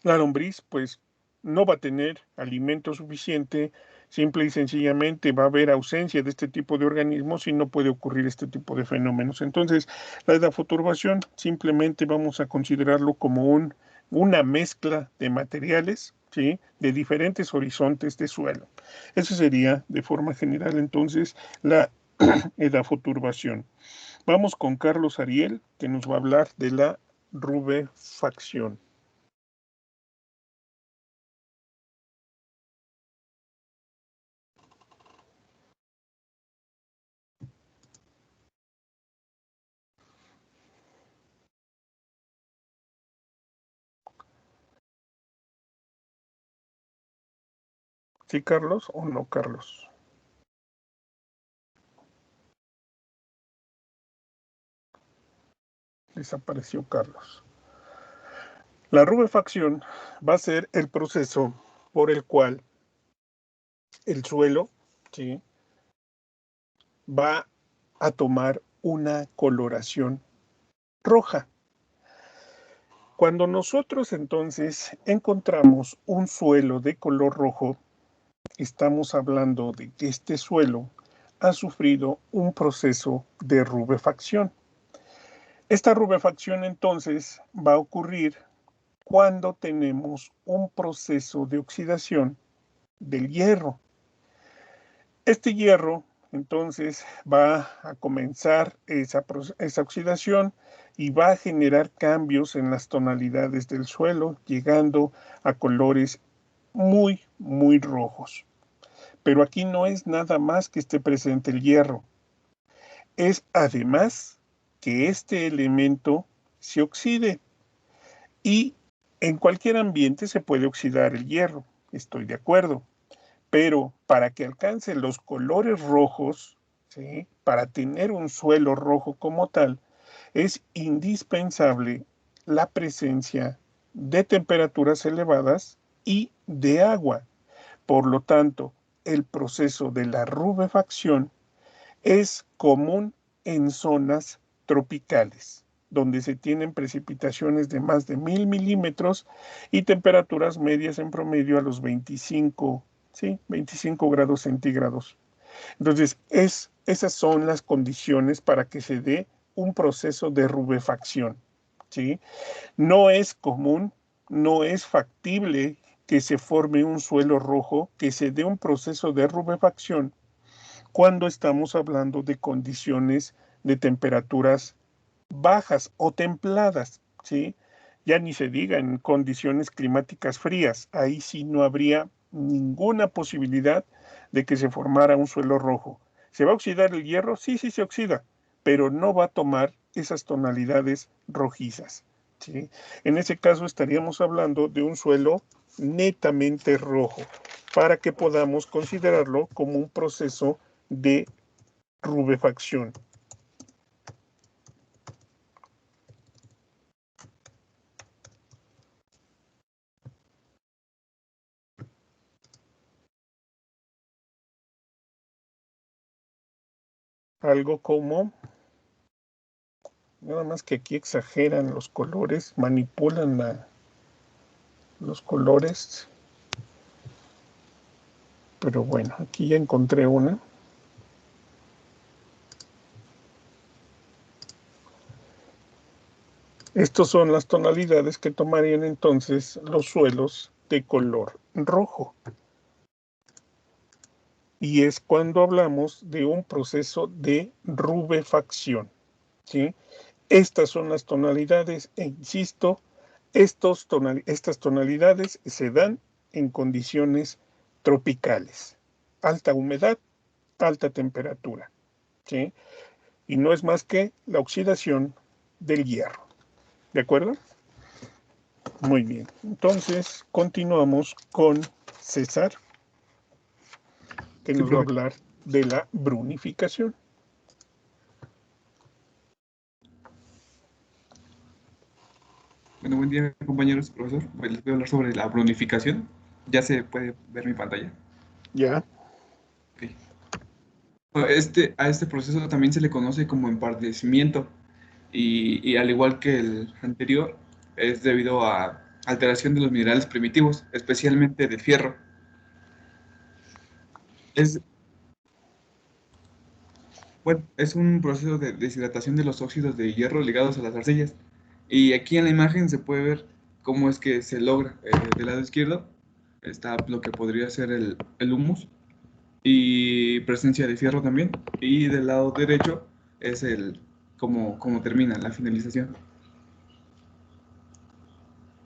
la lombriz pues no va a tener alimento suficiente, simple y sencillamente va a haber ausencia de este tipo de organismos y no puede ocurrir este tipo de fenómenos. Entonces, la edafoturbación simplemente vamos a considerarlo como una mezcla de materiales, ¿sí? De diferentes horizontes de suelo. Eso sería, de forma general, entonces, la edafoturbación. Vamos con Carlos Ariel, que nos va a hablar de la rubefacción. ¿Sí, Carlos, o no, Carlos? Desapareció Carlos. La rubefacción va a ser el proceso por el cual el suelo, ¿sí?, va a tomar una coloración roja. Cuando nosotros entonces encontramos un suelo de color rojo, estamos hablando de que este suelo ha sufrido un proceso de rubefacción. Esta rubefacción entonces va a ocurrir cuando tenemos un proceso de oxidación del hierro. Este hierro entonces va a comenzar esa oxidación y va a generar cambios en las tonalidades del suelo, llegando a colores muy, muy rojos. Pero aquí no es nada más que esté presente el hierro. Es además que este elemento se oxide. Y en cualquier ambiente se puede oxidar el hierro, estoy de acuerdo. Pero para que alcance los colores rojos, ¿sí? Para tener un suelo rojo como tal, es indispensable la presencia de temperaturas elevadas y de agua. Por lo tanto, el proceso de la rubefacción es común en zonas tropicales, donde se tienen precipitaciones de más de 1000 milímetros y temperaturas medias en promedio a los 25 grados centígrados. Entonces, esas son las condiciones para que se dé un proceso de rubefacción, ¿sí? No es común, no es factible que se forme un suelo rojo, que se dé un proceso de rubefacción cuando estamos hablando de condiciones de temperaturas bajas o templadas, ¿sí? Ya ni se diga en condiciones climáticas frías, ahí sí no habría ninguna posibilidad de que se formara un suelo rojo. ¿Se va a oxidar el hierro? Sí, sí se oxida, pero no va a tomar esas tonalidades rojizas, ¿sí? En ese caso estaríamos hablando de un suelo netamente rojo, para que podamos considerarlo como un proceso de rubefacción. Algo como, nada más que aquí exageran los colores, manipulan los colores, pero bueno, aquí ya encontré una. Estas son las tonalidades que tomarían entonces los suelos de color rojo. Y es cuando hablamos de un proceso de rubefacción, ¿sí? Estas son las tonalidades, e insisto, estas tonalidades se dan en condiciones tropicales. Alta humedad, alta temperatura, ¿sí? Y no es más que la oxidación del hierro. ¿De acuerdo? Muy bien. Entonces, continuamos con César, que nos va a hablar de la brunificación. Bueno, buen día, compañeros, profesor. Pues les voy a hablar sobre la brunificación. ¿Ya se puede ver mi pantalla? Ya. Okay. A este proceso también se le conoce como empardecimiento y al igual que el anterior, es debido a alteración de los minerales primitivos, especialmente del fierro. Es un proceso de deshidratación de los óxidos de hierro ligados a las arcillas. Y aquí en la imagen se puede ver cómo es que se logra. Del lado izquierdo está lo que podría ser el humus y presencia de fierro también. Y del lado derecho es cómo termina la finalización.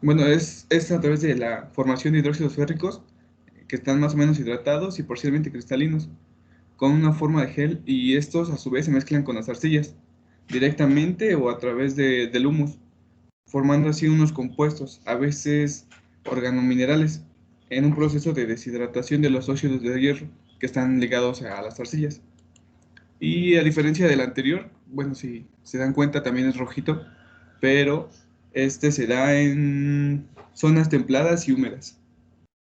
Bueno, es a través de la formación de hidróxidos férricos que están más o menos hidratados y parcialmente cristalinos, con una forma de gel, y estos a su vez se mezclan con las arcillas, directamente o a través del humus, formando así unos compuestos, a veces organominerales, en un proceso de deshidratación de los óxidos de hierro que están ligados a las arcillas. Y a diferencia del anterior, bueno, si se dan cuenta también es rojito, pero este se da en zonas templadas y húmedas,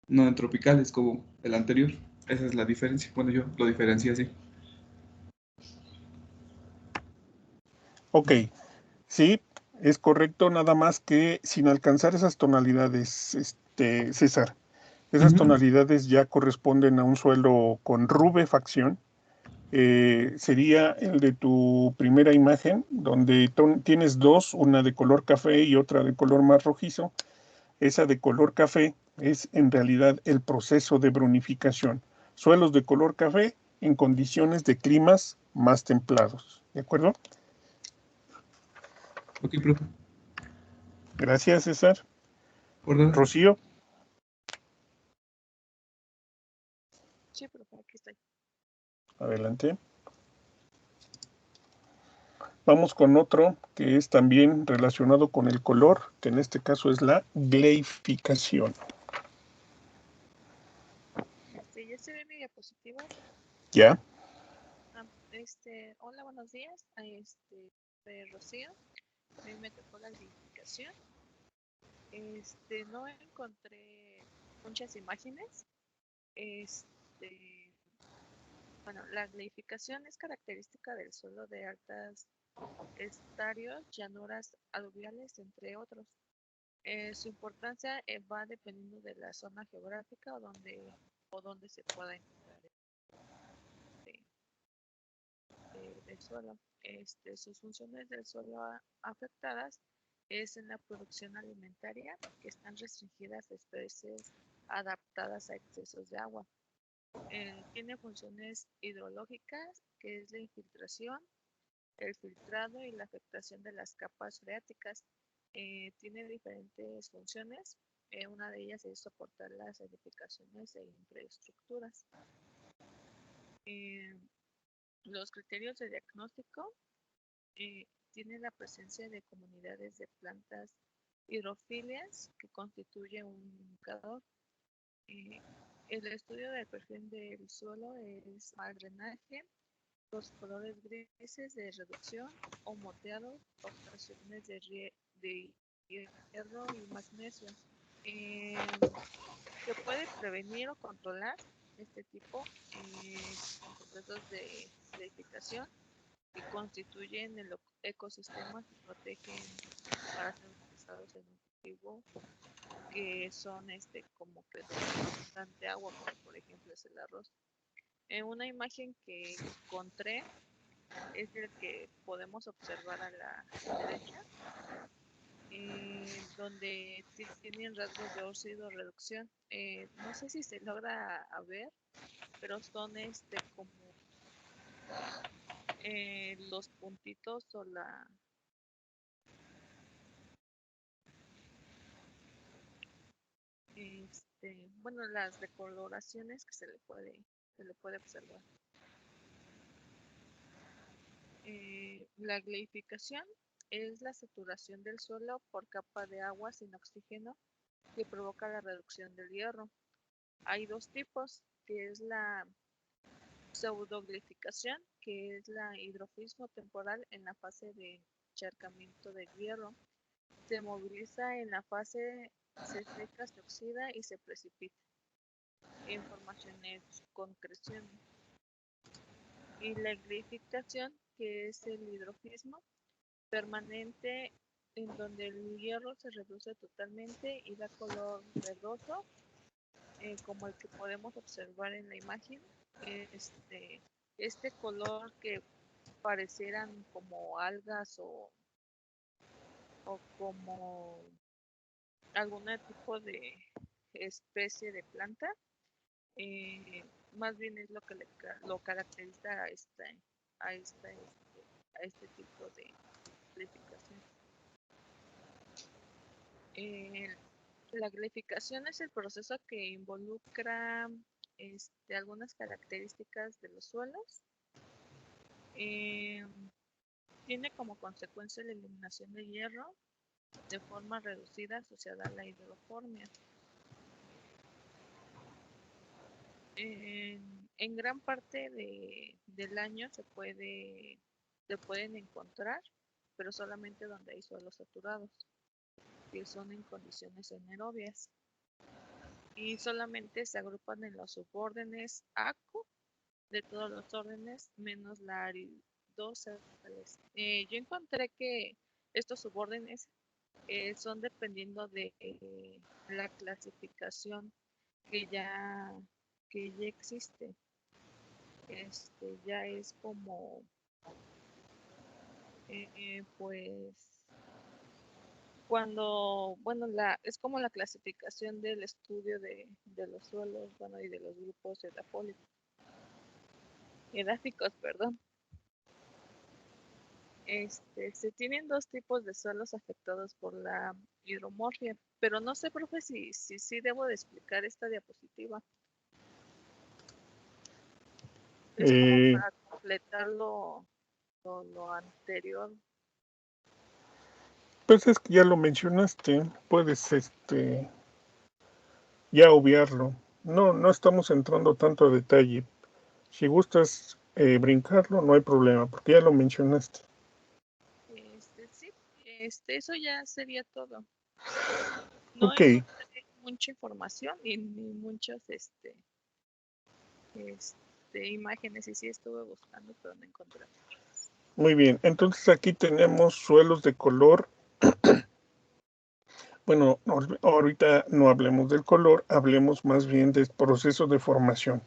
no en tropicales como el anterior. Esa es la diferencia. Bueno, yo lo diferencié así. Ok, sí, es correcto, nada más que sin alcanzar esas tonalidades, César, Esas Ujú. tonalidades ya corresponden a un suelo con rubefacción. Sería el de tu primera imagen, donde tienes dos, una de color café y otra de color más rojizo. Esa de color café es en realidad el proceso de brunificación. Suelos de color café en condiciones de climas más templados. ¿De acuerdo? Ok, profe. Gracias, César. Por nada. Rocío, Sí, profe, aquí estoy. adelante. Vamos con otro que es también relacionado con el color, que en este caso es la gleificación. Ya se ve mi diapositiva. ¿Ya? Hola, buenos días. Soy Rocío. A mí me tocó la identificación. No encontré muchas imágenes. Este, bueno, la gleificación es característica del suelo de altas estarios, llanuras aluviales, entre otros. Su importancia va dependiendo de la zona geográfica o donde se pueda encontrar del suelo. Sus funciones del suelo afectadas es en la producción alimentaria, que están restringidas a especies adaptadas a excesos de agua. Tiene funciones hidrológicas, que es la infiltración, el filtrado y la afectación de las capas freáticas. Tiene diferentes funciones. Una de ellas es soportar las edificaciones e infraestructuras. Eh, los criterios de diagnóstico tienen la presencia de comunidades de plantas hidrofilias que constituye un indicador. Eh, el estudio del perfil del suelo es mal drenaje, los colores grises de reducción o moteados, obstrucciones de hierro y magnesio. Eh, Se puede prevenir o controlar este tipo con procesos de edificación que constituyen el ecosistema y protegen para ser utilizados en un cultivo que son como que donde no bastante agua, como por ejemplo es el arroz. En una imagen que encontré es el que podemos observar a la derecha, donde tienen rasgos de óxido reducción. No sé si se logra a ver, pero son como los puntitos o bueno, las decoloraciones que se le puede observar. La gleificación es la saturación del suelo por capa de agua sin oxígeno que provoca la reducción del hierro. Hay dos tipos, que es la pseudoglificación, que es la hidrofismo temporal en la fase de encharcamiento del hierro. Se moviliza en la fase, se seca, se oxida y se precipita en formaciones concreciones. Y la glificación, que es el hidrofismo permanente, en donde el hierro se reduce totalmente y da color verdoso, como el que podemos observar en la imagen. Este color que parecieran como algas o como algún tipo de especie de planta, más bien es lo que lo caracteriza a este tipo de glificación. La glificación es el proceso que involucra algunas características de los suelos. Tiene como consecuencia la eliminación de hierro de forma reducida asociada a la hidroformia. En gran parte del año se pueden encontrar, pero solamente donde hay suelos saturados, que son en condiciones anaerobias. Y solamente se agrupan en los subórdenes ACO de todos los órdenes, menos la aridosales. Yo encontré que estos subórdenes son dependiendo de la clasificación que ya, que ya existe. Ya es como, pues, cuando, bueno, es como la clasificación del estudio de los suelos, bueno, y de los grupos edáficos, perdón. Se tienen dos tipos de suelos afectados por la hidromorfia, pero no sé, profe, si debo de explicar esta diapositiva. Es como para completar lo anterior. Pues es que ya lo mencionaste, puedes ya obviarlo. No estamos entrando tanto a detalle. Si gustas brincarlo, no hay problema, porque ya lo mencionaste. Sí, eso ya sería todo. Ok, encontré mucha información ni muchas imágenes, y sí estuve buscando, pero no encontré muchas. muy bien. Entonces aquí tenemos suelos de color. Bueno, ahorita no hablemos del color, hablemos más bien del proceso de formación.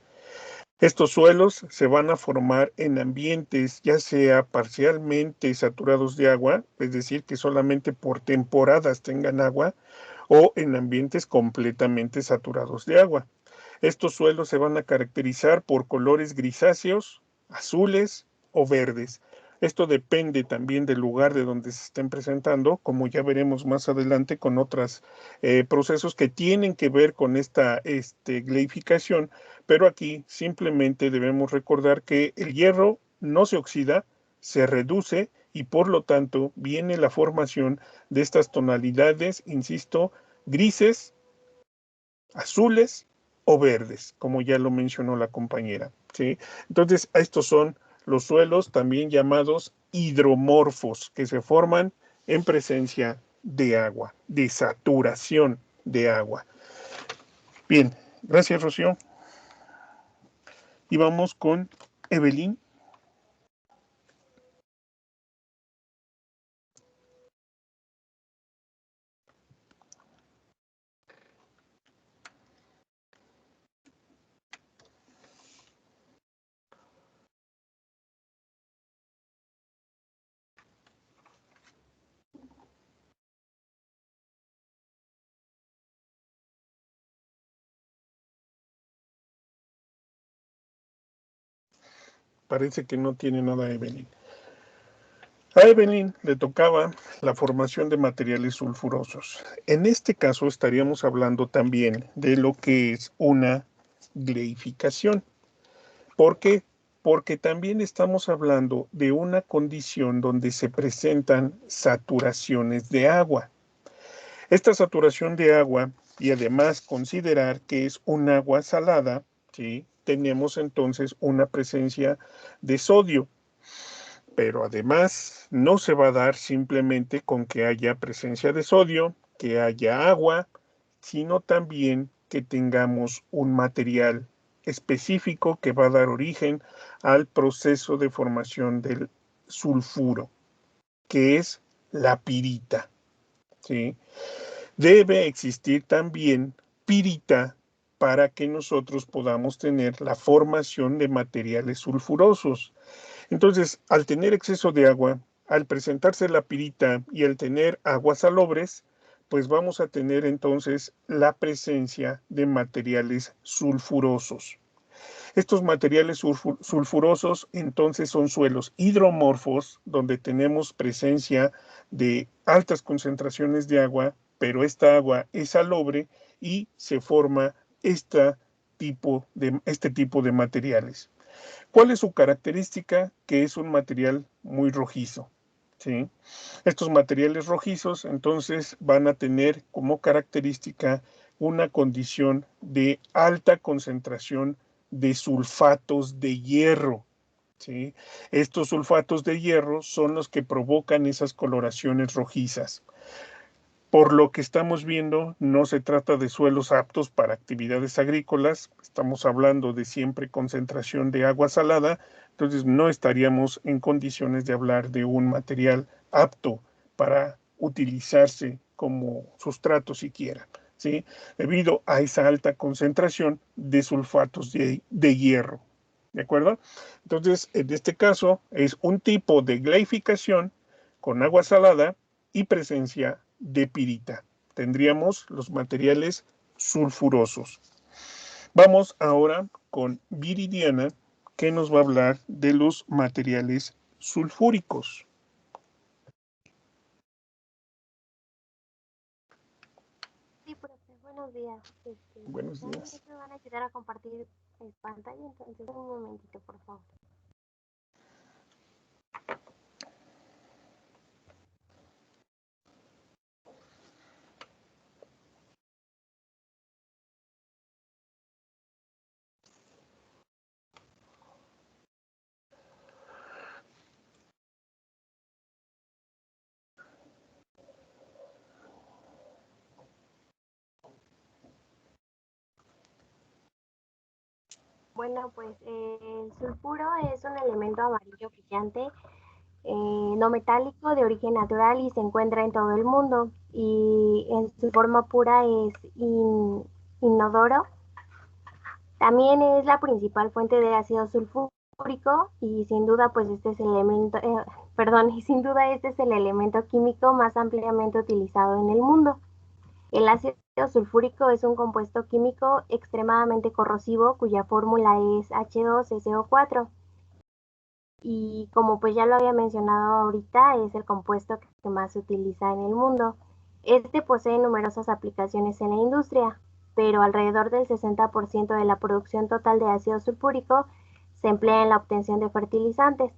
Estos suelos se van a formar en ambientes ya sea parcialmente saturados de agua, es decir, que solamente por temporadas tengan agua, o en ambientes completamente saturados de agua. Estos suelos se van a caracterizar por colores grisáceos, azules o verdes. Esto depende también del lugar de donde se estén presentando, como ya veremos más adelante con otros procesos que tienen que ver con esta gleificación, pero aquí simplemente debemos recordar que el hierro no se oxida, se reduce y por lo tanto viene la formación de estas tonalidades, insisto, grises, azules o verdes, como ya lo mencionó la compañera, ¿sí? Entonces, estos son los suelos también llamados hidromorfos, que se forman en presencia de agua, de saturación de agua. Bien, gracias, Rocío. Y vamos con Evelyn. Parece que no tiene nada Evelyn. A Evelyn le tocaba la formación de materiales sulfurosos. En este caso estaríamos hablando también de lo que es una gleificación. ¿Por qué? Porque también estamos hablando de una condición donde se presentan saturaciones de agua. Esta saturación de agua, y además considerar que es un agua salada, ¿sí? Tenemos entonces una presencia de sodio. Pero además no se va a dar simplemente con que haya presencia de sodio, que haya agua, sino también que tengamos un material específico que va a dar origen al proceso de formación del sulfuro, que es la pirita, ¿sí? Debe existir también pirita para que nosotros podamos tener la formación de materiales sulfurosos. Entonces, al tener exceso de agua, al presentarse la pirita y al tener aguas salobres, pues vamos a tener entonces la presencia de materiales sulfurosos. Estos materiales sulfurosos entonces son suelos hidromorfos donde tenemos presencia de altas concentraciones de agua, pero esta agua es salobre y se forma este tipo de materiales. ¿Cuál es su característica? Que es un material muy rojizo, ¿sí? Estos materiales rojizos entonces van a tener como característica una condición de alta concentración de sulfatos de hierro, ¿sí? Estos sulfatos de hierro son los que provocan esas coloraciones rojizas. Por lo que estamos viendo, no se trata de suelos aptos para actividades agrícolas, estamos hablando de siempre concentración de agua salada, entonces no estaríamos en condiciones de hablar de un material apto para utilizarse como sustrato siquiera, ¿sí? Debido a esa alta concentración de sulfatos de hierro. ¿De acuerdo? Entonces, en este caso, es un tipo de gleificación con agua salada y presencia de pirita. Tendríamos los materiales sulfurosos. Vamos ahora con Viridiana, que nos va a hablar de los materiales sulfúricos. Sí, profe, buenos días. Buenos ¿Saben días. que me van a ayudar a compartir pantalla? Entonces, un momentito, por favor. Bueno, pues el sulfuro es un elemento amarillo brillante, no metálico, de origen natural y se encuentra en todo el mundo. Y en su forma pura es inodoro. También es la principal fuente de ácido sulfúrico y sin duda pues y sin duda este es el elemento químico más ampliamente utilizado en el mundo. El ácido sulfúrico es un compuesto químico extremadamente corrosivo cuya fórmula es H2SO4 y como pues ya lo había mencionado ahorita es el compuesto que más se utiliza en el mundo. Este posee numerosas aplicaciones en la industria, pero alrededor del 60% de la producción total de ácido sulfúrico se emplea en la obtención de fertilizantes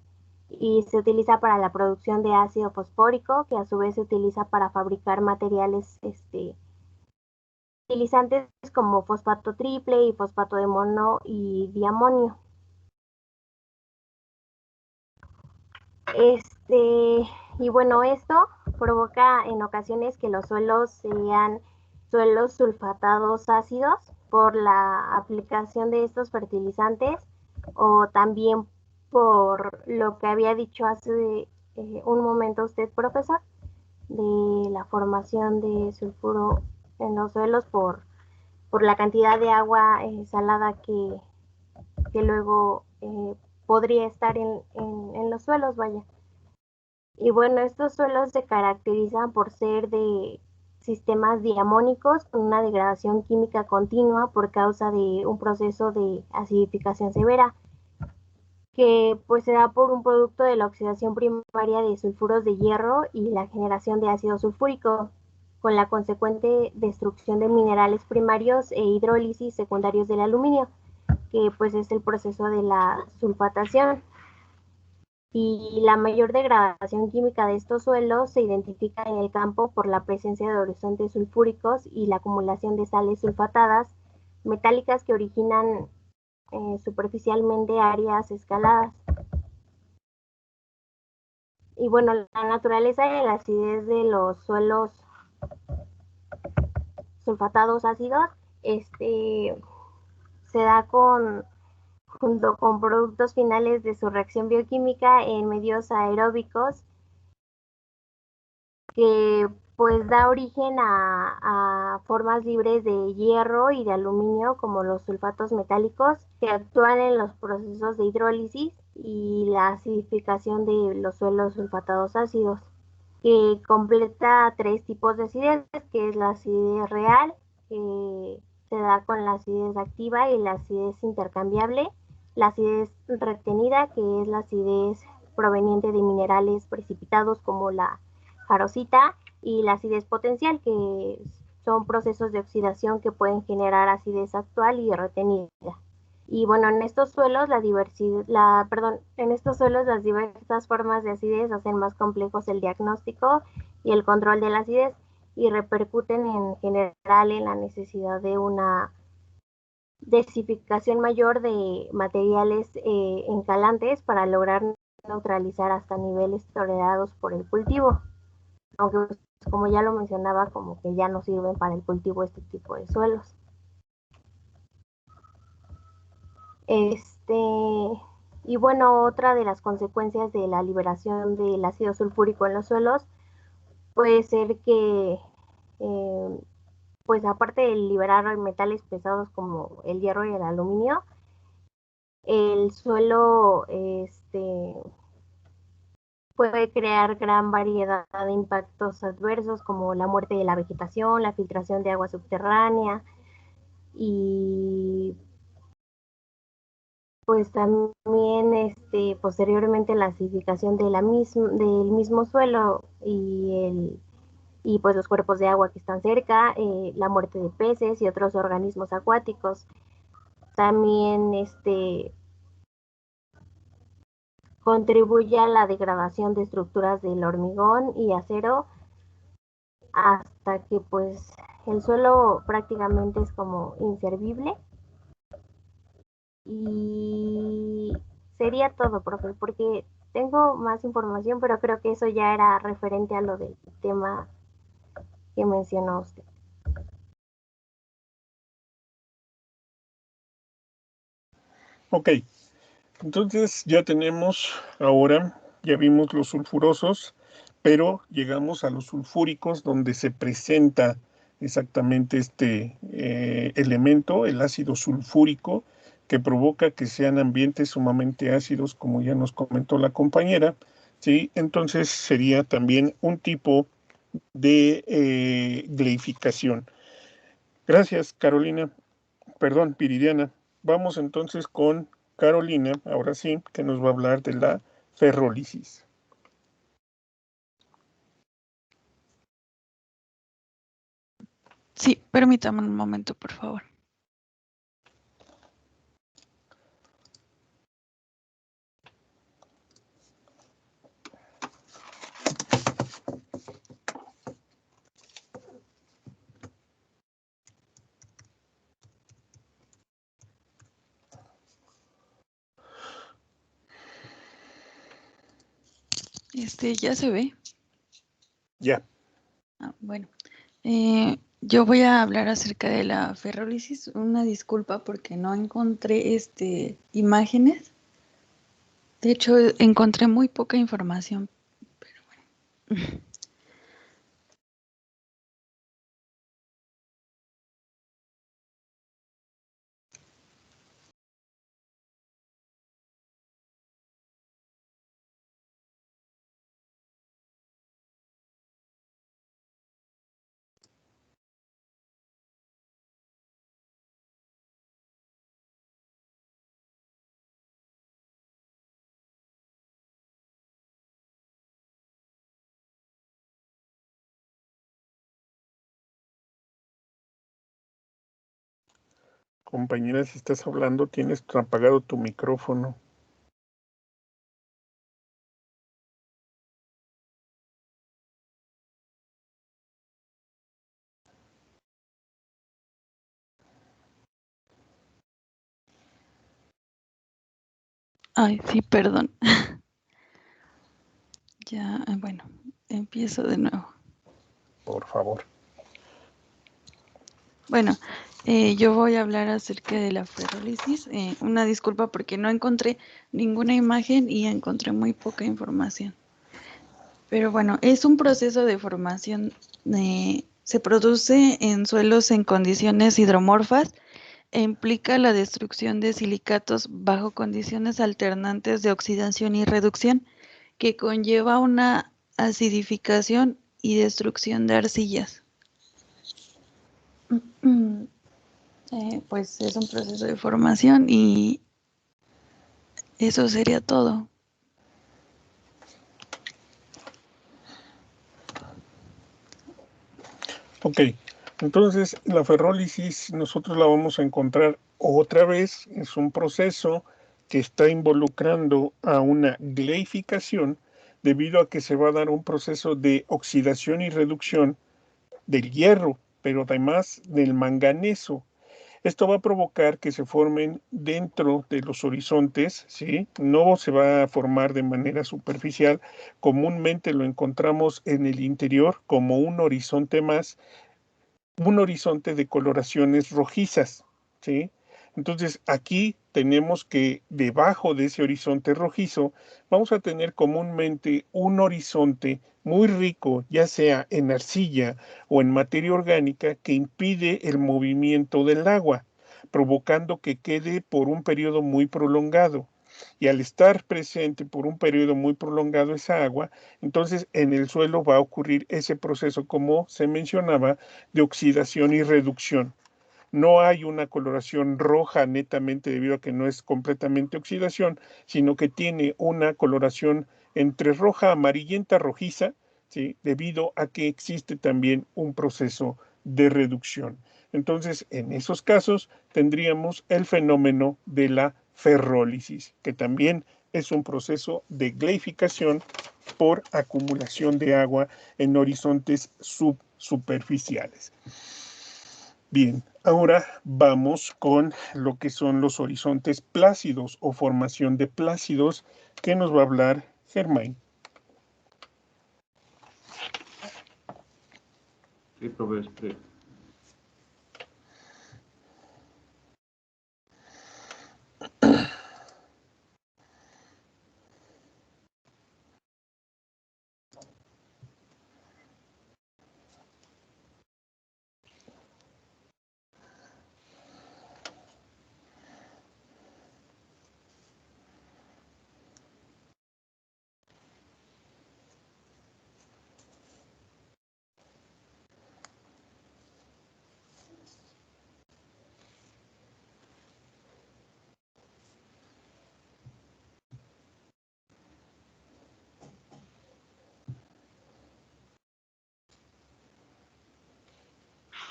y se utiliza para la producción de ácido fosfórico, que a su vez se utiliza para fabricar materiales fertilizantes como fosfato triple y fosfato de mono y diamonio. Y bueno, esto provoca en ocasiones que los suelos sean suelos sulfatados ácidos por la aplicación de estos fertilizantes o también por lo que había dicho hace un momento usted, profesor, de la formación de sulfuro en los suelos por la cantidad de agua salada que luego podría estar en los suelos, vaya. Y bueno, estos suelos se caracterizan por ser de sistemas diamónicos con una degradación química continua por causa de un proceso de acidificación severa, que pues se da por un producto de la oxidación primaria de sulfuros de hierro y la generación de ácido sulfúrico, con la consecuente destrucción de minerales primarios e hidrólisis secundarios del aluminio, que pues es el proceso de la sulfatación. Y la mayor degradación química de estos suelos se identifica en el campo por la presencia de horizontes sulfúricos y la acumulación de sales sulfatadas metálicas que originan superficialmente áreas escaladas. Y bueno, la naturaleza y la acidez de los suelos sulfatados ácidos se da junto con productos finales de su reacción bioquímica en medios aeróbicos que pues da origen a formas libres de hierro y de aluminio como los sulfatos metálicos que actúan en los procesos de hidrólisis y la acidificación de los suelos sulfatados ácidos, que completa tres tipos de acidez, que es la acidez real, que se da con la acidez activa y la acidez intercambiable, la acidez retenida, que es la acidez proveniente de minerales precipitados como la jarosita, y la acidez potencial, que son procesos de oxidación que pueden generar acidez actual y retenida. Y bueno, en estos suelos en estos suelos las diversas formas de acidez hacen más complejos el diagnóstico y el control de la acidez y repercuten en general en la necesidad de una densificación mayor de materiales encalantes para lograr neutralizar hasta niveles tolerados por el cultivo, aunque pues, como ya lo mencionaba, como que ya no sirven para el cultivo este tipo de suelos. Y bueno, otra de las consecuencias de la liberación del ácido sulfúrico en los suelos puede ser que pues aparte de liberar metales pesados como el hierro y el aluminio, el suelo puede crear gran variedad de impactos adversos como la muerte de la vegetación, la filtración de agua subterránea y pues también posteriormente la acidificación del mismo suelo y pues los cuerpos de agua que están cerca, la muerte de peces y otros organismos acuáticos. También contribuye a la degradación de estructuras del hormigón y acero hasta que pues el suelo prácticamente es como inservible. Y sería todo, profe, porque tengo más información, pero creo que eso ya era referente a lo del tema que mencionó usted. Ok, entonces ya tenemos ahora, ya vimos los sulfurosos, pero llegamos a los sulfúricos donde se presenta exactamente este elemento, el ácido sulfúrico, que provoca que sean ambientes sumamente ácidos, como ya nos comentó la compañera, ¿sí? Entonces sería también un tipo de gleificación. Gracias, Carolina. Perdón, Viridiana. Vamos entonces con Carolina, ahora sí, que nos va a hablar de la ferrólisis. Sí, permítame un momento, por favor. ¿Ya se ve? Ya. Bueno, yo voy a hablar acerca de la ferrólisis. Una disculpa porque no encontré imágenes. De hecho, encontré muy poca información, pero bueno. Compañera, si estás hablando, tienes apagado tu micrófono. Ay, sí, perdón. Ya, bueno, empiezo de nuevo. Por favor. Bueno, yo voy a hablar acerca de la ferrólisis. Una disculpa porque no encontré ninguna imagen y encontré muy poca información. Pero bueno, es un proceso de formación, se produce en suelos en condiciones hidromorfas e implica la destrucción de silicatos bajo condiciones alternantes de oxidación y reducción, que conlleva una acidificación y destrucción de arcillas. Pues es un proceso de formación y eso sería todo. Ok, entonces la ferrólisis nosotros la vamos a encontrar otra vez. Es un proceso que está involucrando a una gleificación debido a que se va a dar un proceso de oxidación y reducción del hierro, pero además del manganeso. Esto va a provocar que se formen dentro de los horizontes, ¿sí? No se va a formar de manera superficial. Comúnmente lo encontramos en el interior como un horizonte más, un horizonte de coloraciones rojizas, ¿sí? Entonces aquí tenemos que debajo de ese horizonte rojizo vamos a tener comúnmente un horizonte muy rico, ya sea en arcilla o en materia orgánica, que impide el movimiento del agua, provocando que quede por un periodo muy prolongado. Y al estar presente por un periodo muy prolongado esa agua, entonces en el suelo va a ocurrir ese proceso, como se mencionaba, de oxidación y reducción. No hay una coloración roja netamente debido a que no es completamente oxidación, sino que tiene una coloración entre roja, amarillenta, rojiza, ¿sí? Debido a que existe también un proceso de reducción. Entonces, en esos casos tendríamos el fenómeno de la ferrólisis, que también es un proceso de gleificación por acumulación de agua en horizontes subsuperficiales. Bien, ahora vamos con lo que son los horizontes plácidos o formación de plácidos, que nos va a hablar Germain. Sí, profe,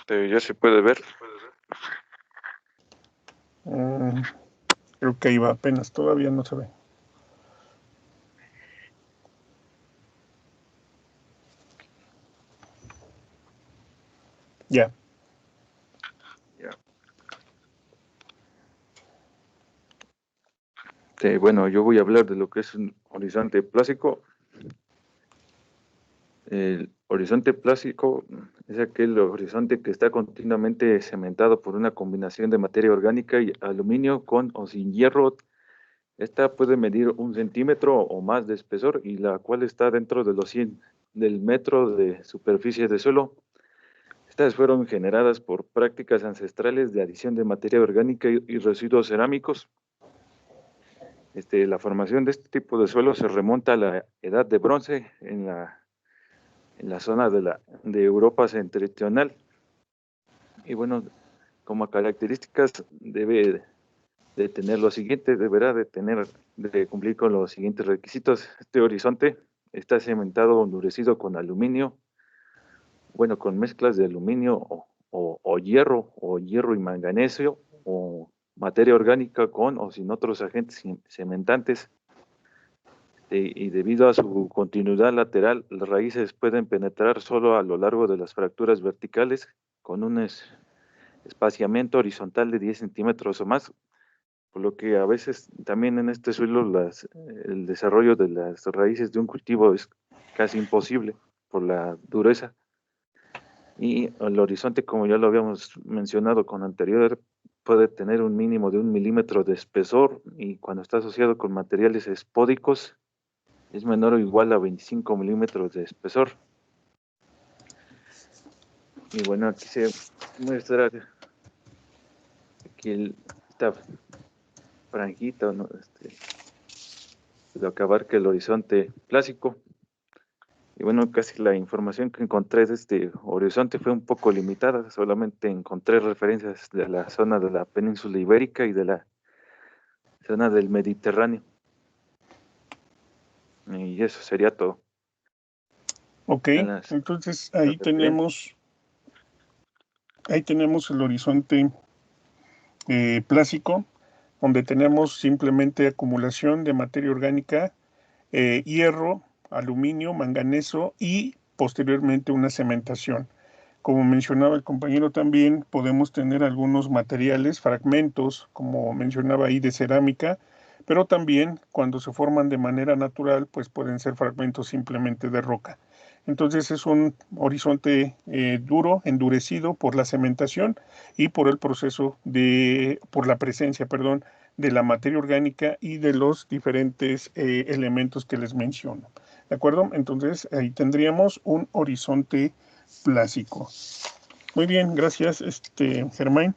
Ya se puede ver. Creo que iba apenas, todavía no se ve. Ya. Bueno, yo voy a hablar de lo que es un horizonte plástico. El horizonte plástico es aquel horizonte que está continuamente cementado por una combinación de materia orgánica y aluminio con o sin hierro. Esta puede medir 1 centímetro o más de espesor y la cual está dentro de los 100 del metro de superficie de suelo. Estas fueron generadas por prácticas ancestrales de adición de materia orgánica y residuos cerámicos. La formación de este tipo de suelo se remonta a la edad de bronce en la zona de Europa septentrional. Y bueno, como características debe de tener lo siguiente, de cumplir con los siguientes requisitos. Este horizonte está cementado endurecido con aluminio, bueno, con mezclas de aluminio o hierro y manganeso, o materia orgánica con o sin otros agentes cementantes. Y debido a su continuidad lateral, las raíces pueden penetrar solo a lo largo de las fracturas verticales con un espaciamiento horizontal de 10 centímetros o más, por lo que a veces también en este suelo el desarrollo de las raíces de un cultivo es casi imposible por la dureza. Y el horizonte, como ya lo habíamos mencionado con anterior, puede tener un mínimo de 1 milímetro de espesor, y cuando está asociado con materiales espódicos es menor o igual a 25 milímetros de espesor. Y bueno, aquí se muestra aquí esta franjita, ¿no? Lo que abarca el horizonte plástico. Y bueno, casi la información que encontré de este horizonte fue un poco limitada, solamente encontré referencias de la zona de la península ibérica y de la zona del Mediterráneo. Y eso sería todo. Ok, entonces ahí tenemos el horizonte plástico, donde tenemos simplemente acumulación de materia orgánica, hierro, aluminio, manganeso y posteriormente una cementación. Como mencionaba el compañero también, podemos tener algunos materiales, fragmentos, como mencionaba ahí, de cerámica, pero también cuando se forman de manera natural, pues pueden ser fragmentos simplemente de roca. Entonces es un horizonte duro, endurecido por la cementación y por el proceso por la presencia, de la materia orgánica y de los diferentes elementos que les menciono. ¿De acuerdo? Entonces ahí tendríamos un horizonte plásico. Muy bien, gracias, Germain.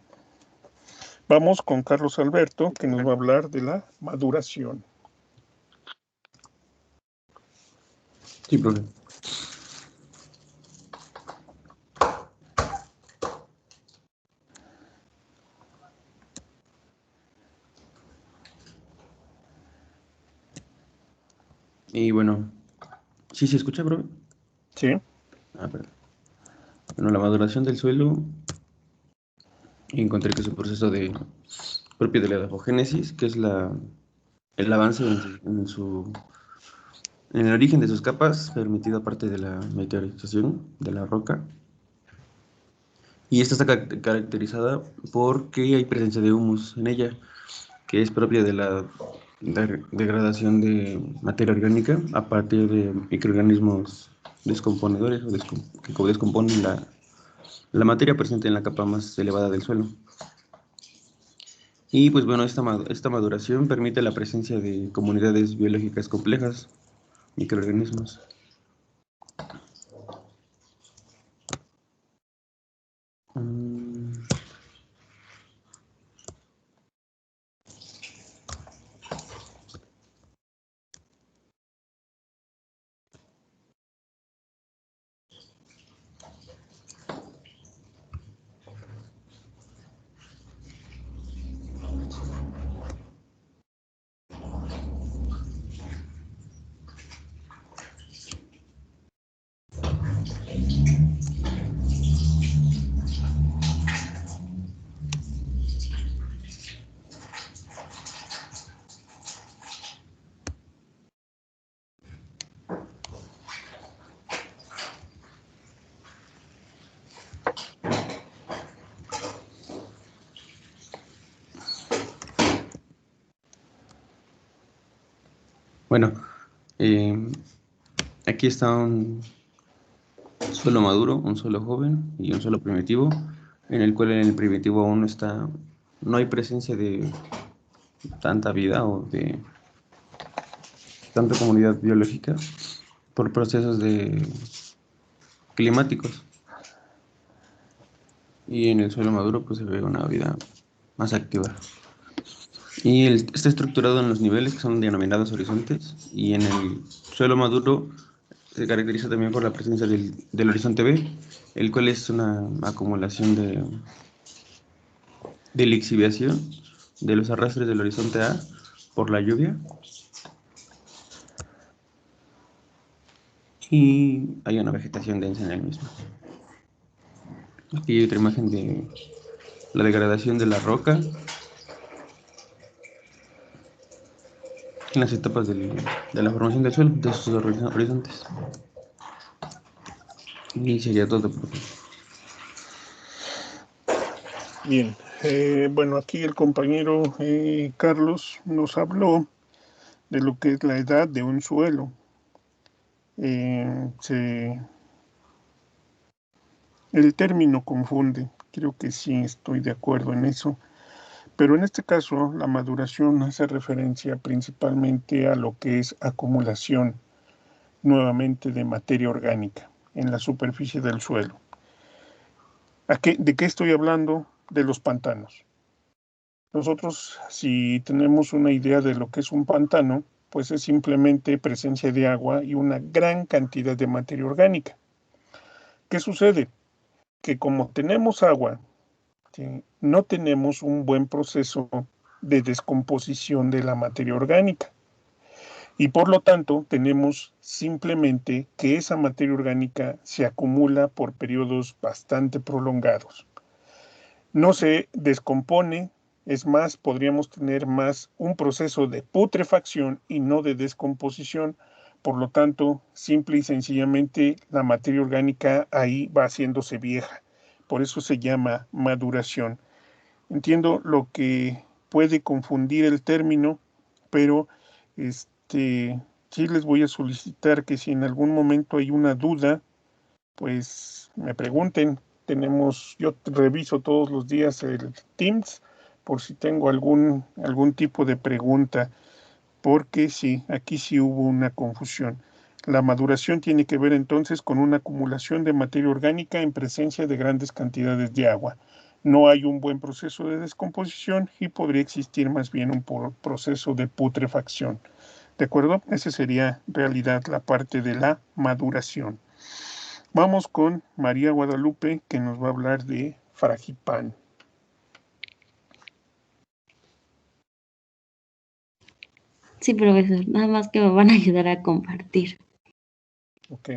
Vamos con Carlos Alberto, que nos va a hablar de la maduración. Sí, profe. Y bueno, ¿sí se escucha, profe? Sí. Perdón. Bueno, la maduración del suelo, encontré que es un proceso propio de la edafogénesis, que es el avance en el origen de sus capas, permitido aparte de la meteorización de la roca. Y esta está caracterizada porque hay presencia de humus en ella, que es propia de la degradación de materia orgánica a partir de microorganismos descomponedores que descomponen la materia presente en la capa más elevada del suelo. Y pues bueno, esta maduración permite la presencia de comunidades biológicas complejas, microorganismos. Bueno, aquí está un suelo maduro, un suelo joven y un suelo primitivo, en el cual en el primitivo aún no hay presencia de tanta vida o de tanta comunidad biológica por procesos climáticos. Y en el suelo maduro pues se ve una vida más activa. Y está estructurado en los niveles que son denominados horizontes, y en el suelo maduro se caracteriza también por la presencia del horizonte B, el cual es una acumulación de lixiviación de los arrastres del horizonte A por la lluvia. Y hay una vegetación densa en el mismo. Aquí hay otra imagen de la degradación de la roca en las etapas de la formación del suelo, de sus horizontes. Y sería todo. Bien, bueno, aquí el compañero Carlos nos habló de lo que es la edad de un suelo. El término confunde, creo que sí estoy de acuerdo en eso, pero en este caso la maduración hace referencia principalmente a lo que es acumulación nuevamente de materia orgánica en la superficie del suelo. ¿De qué estoy hablando? De los pantanos. Nosotros, si tenemos una idea de lo que es un pantano, pues es simplemente presencia de agua y una gran cantidad de materia orgánica. ¿Qué sucede? Que como tenemos agua, ¿sí?, no tenemos un buen proceso de descomposición de la materia orgánica. Y por lo tanto, tenemos simplemente que esa materia orgánica se acumula por periodos bastante prolongados. No se descompone, es más, podríamos tener más un proceso de putrefacción y no de descomposición. Por lo tanto, simple y sencillamente la materia orgánica ahí va haciéndose vieja. Por eso se llama maduración. Entiendo lo que puede confundir el término, pero sí les voy a solicitar que si en algún momento hay una duda, pues me pregunten. Yo reviso todos los días el Teams por si tengo algún tipo de pregunta, porque sí, aquí sí hubo una confusión. La maduración tiene que ver entonces con una acumulación de materia orgánica en presencia de grandes cantidades de agua. No hay un buen proceso de descomposición y podría existir más bien un proceso de putrefacción. ¿De acuerdo? Esa sería en realidad la parte de la maduración. Vamos con María Guadalupe, que nos va a hablar de fragipán. Sí, profesor, nada más que me van a ayudar a compartir. Ok.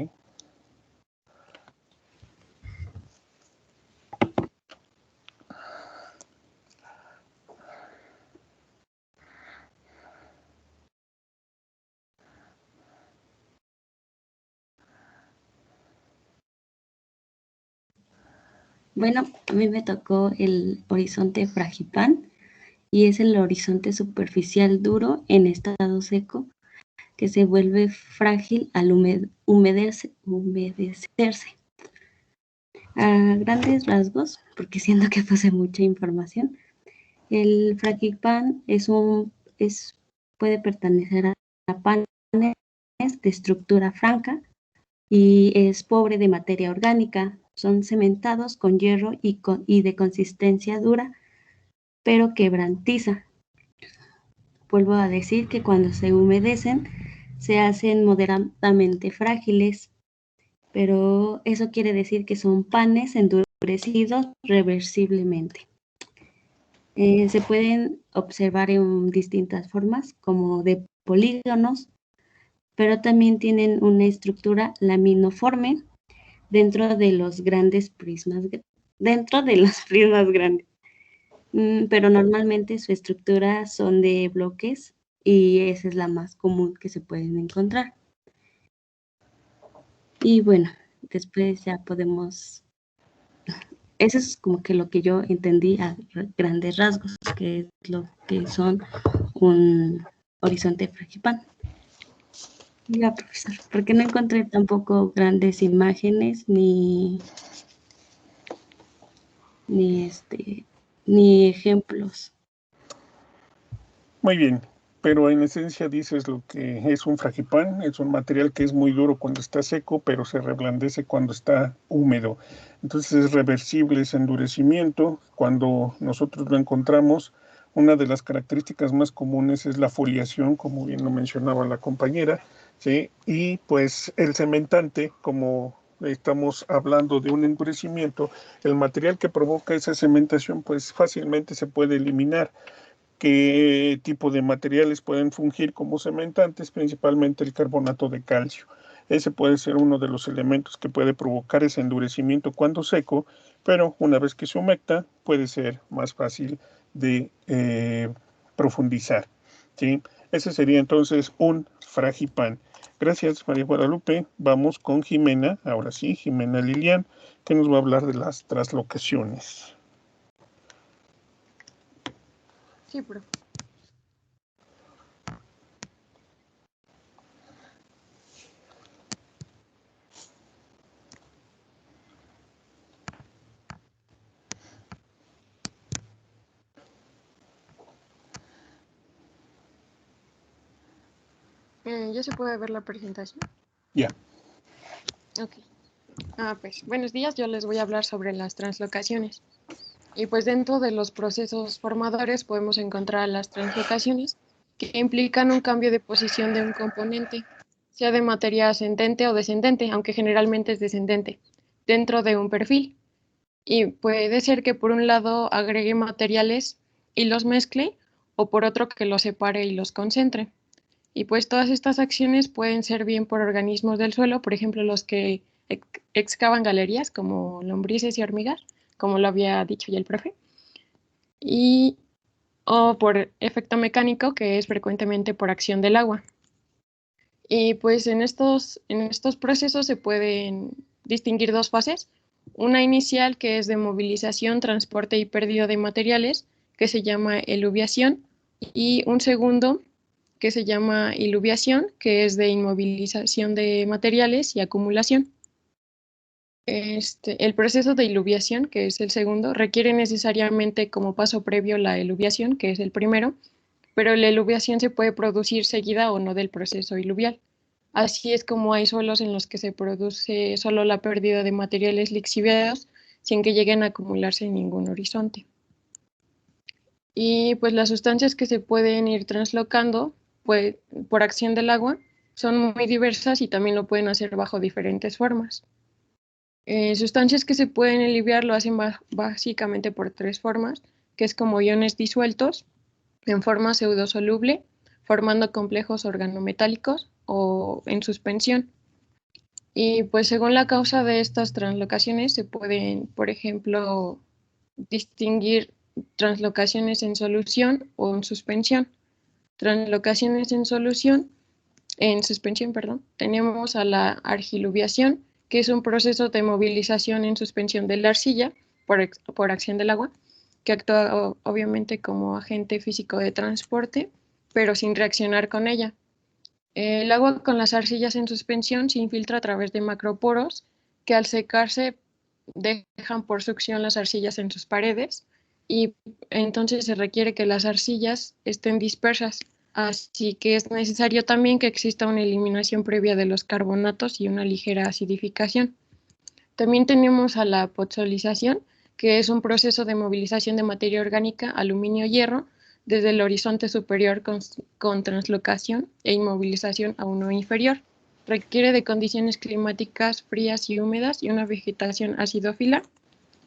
Bueno, a mí me tocó el horizonte fragipán y es el horizonte superficial duro en estado seco que se vuelve frágil al humedecerse. A grandes rasgos, porque siento que puse mucha información, el fragipán puede pertenecer a panes de estructura franca y es pobre de materia orgánica. Son cementados con hierro y de consistencia dura, pero quebrantiza. Vuelvo a decir que cuando se humedecen se hacen moderadamente frágiles, pero eso quiere decir que son panes endurecidos reversiblemente. Se pueden observar en distintas formas, como de polígonos, pero también tienen una estructura laminoforme dentro de los prismas grandes. Pero normalmente su estructura son de bloques y esa es la más común que se pueden encontrar. Y bueno, después ya podemos... Eso es como que lo que yo entendí a grandes rasgos, que es lo que son un horizonte fragipán. Ya, profesor, porque no encontré tampoco grandes imágenes ni ejemplos. Muy bien, pero en esencia dices lo que es un fragipán, es un material que es muy duro cuando está seco, pero se reblandece cuando está húmedo. Entonces es reversible ese endurecimiento. Cuando nosotros lo encontramos, una de las características más comunes es la foliación, como bien lo mencionaba la compañera, ¿sí? Y pues el cementante, como estamos hablando de un endurecimiento, el material que provoca esa cementación, pues fácilmente se puede eliminar. ¿Qué tipo de materiales pueden fungir como cementantes? Principalmente el carbonato de calcio. Ese puede ser uno de los elementos que puede provocar ese endurecimiento cuando seco, pero una vez que se humecta puede ser más fácil de profundizar, ¿sí? Ese sería entonces un fragipán. Gracias, María Guadalupe. Vamos con Jimena, ahora sí, Jimena Lilian, que nos va a hablar de las traslocaciones. Sí, profe. ¿Ya se puede ver la presentación? Ya. Ok. Pues buenos días, yo les voy a hablar sobre las translocaciones. Y pues dentro de los procesos formadores podemos encontrar las translocaciones que implican un cambio de posición de un componente, sea de materia ascendente o descendente, aunque generalmente es descendente, dentro de un perfil. Y puede ser que por un lado agregue materiales y los mezcle, o por otro que los separe y los concentre. Y pues todas estas acciones pueden ser bien por organismos del suelo, por ejemplo los que excavan galerías como lombrices y hormigas, como lo había dicho ya el profe, o por efecto mecánico, que es frecuentemente por acción del agua. Y pues en estos procesos se pueden distinguir dos fases. Una inicial, que es de movilización, transporte y pérdida de materiales, que se llama eluviación, y un segundo, que se llama iluviación, que es de inmovilización de materiales y acumulación. El proceso de iluviación, que es el segundo, requiere necesariamente como paso previo la eluviación, que es el primero, pero la eluviación se puede producir seguida o no del proceso iluvial. Así es como hay suelos en los que se produce solo la pérdida de materiales lixiviados sin que lleguen a acumularse en ningún horizonte. Y pues las sustancias que se pueden ir translocando pues, por acción del agua son muy diversas y también lo pueden hacer bajo diferentes formas. Sustancias que se pueden aliviar lo hacen básicamente por tres formas, que es como iones disueltos en forma pseudosoluble, formando complejos organometálicos o en suspensión. Y pues según la causa de estas translocaciones se pueden, por ejemplo, distinguir translocaciones en solución o en suspensión. Translocaciones en suspensión, tenemos a la argiluviación, que es un proceso de movilización en suspensión de la arcilla por acción del agua, que actúa obviamente como agente físico de transporte, pero sin reaccionar con ella. El agua con las arcillas en suspensión se infiltra a través de macroporos que al secarse dejan por succión las arcillas en sus paredes y entonces se requiere que las arcillas estén dispersas. Así que es necesario también que exista una eliminación previa de los carbonatos y una ligera acidificación. También tenemos a la pozzolización, que es un proceso de movilización de materia orgánica, aluminio-hierro, desde el horizonte superior con translocación e inmovilización a uno inferior. Requiere de condiciones climáticas frías y húmedas y una vegetación acidófila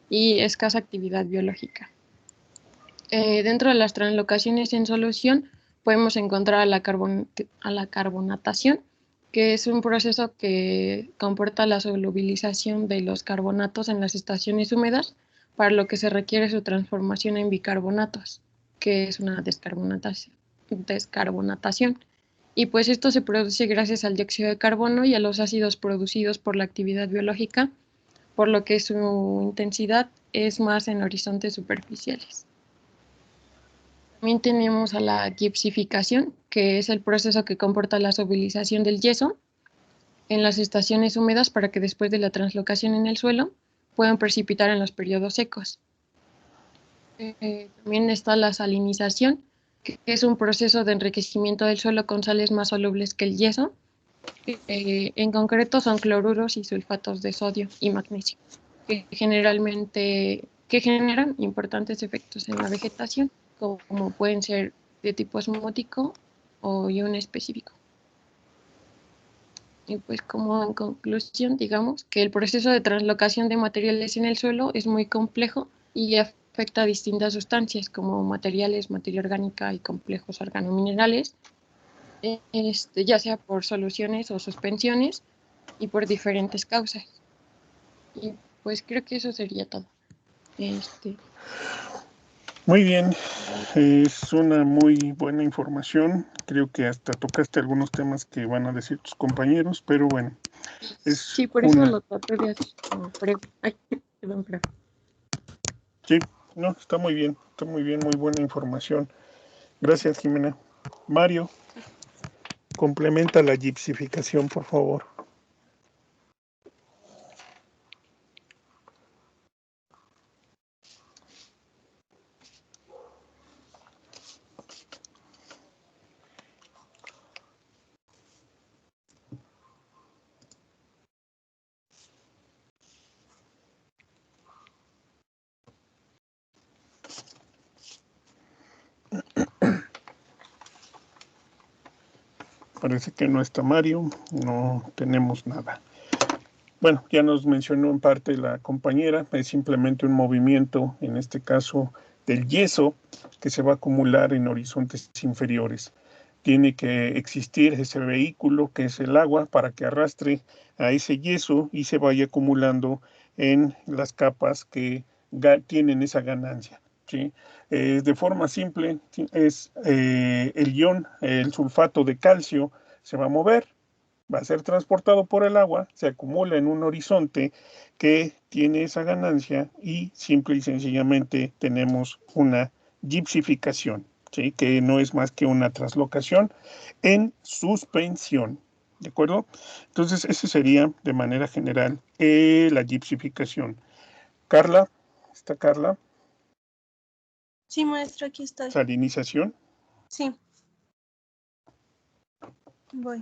y escasa actividad biológica. Dentro de las translocaciones en solución podemos encontrar a la carbonatación, que es un proceso que comporta la solubilización de los carbonatos en las estaciones húmedas, para lo que se requiere su transformación en bicarbonatos, que es una descarbonatación. Y pues esto se produce gracias al dióxido de carbono y a los ácidos producidos por la actividad biológica, por lo que su intensidad es más en horizontes superficiales. También tenemos a la gipsificación, que es el proceso que comporta la solubilización del yeso en las estaciones húmedas para que después de la translocación en el suelo puedan precipitar en los periodos secos. También está la salinización, que es un proceso de enriquecimiento del suelo con sales más solubles que el yeso. En concreto son cloruros y sulfatos de sodio y magnesio, que generan importantes efectos en la vegetación, como pueden ser de tipo osmótico o ion específico. Y pues como en conclusión, digamos que el proceso de translocación de materiales en el suelo es muy complejo y afecta a distintas sustancias como materiales, materia orgánica y complejos organominerales, ya sea por soluciones o suspensiones y por diferentes causas. Y pues creo que eso sería todo. Muy bien, es una muy buena información. Creo que hasta tocaste algunos temas que van a decir tus compañeros, pero bueno. Sí, por eso lo traté de hacer como Sí, no, está muy bien, muy buena información. Gracias, Jimena. Mario, complementa la gipsificación, por favor. Parece que no está Mario, no tenemos nada. Bueno, ya nos mencionó en parte la compañera, es simplemente un movimiento, en este caso del yeso, que se va a acumular en horizontes inferiores. Tiene que existir ese vehículo que es el agua para que arrastre a ese yeso y se vaya acumulando en las capas que tienen esa ganancia, ¿sí? De forma simple, es el ion, el sulfato de calcio, se va a mover, va a ser transportado por el agua, se acumula en un horizonte que tiene esa ganancia y simple y sencillamente tenemos una gipsificación, ¿sí? Que no es más que una translocación en suspensión. ¿De acuerdo? Entonces, ese sería de manera general la gipsificación. Carla, ¿está Carla? Sí, maestro, aquí estoy. Salinización. Sí. Voy.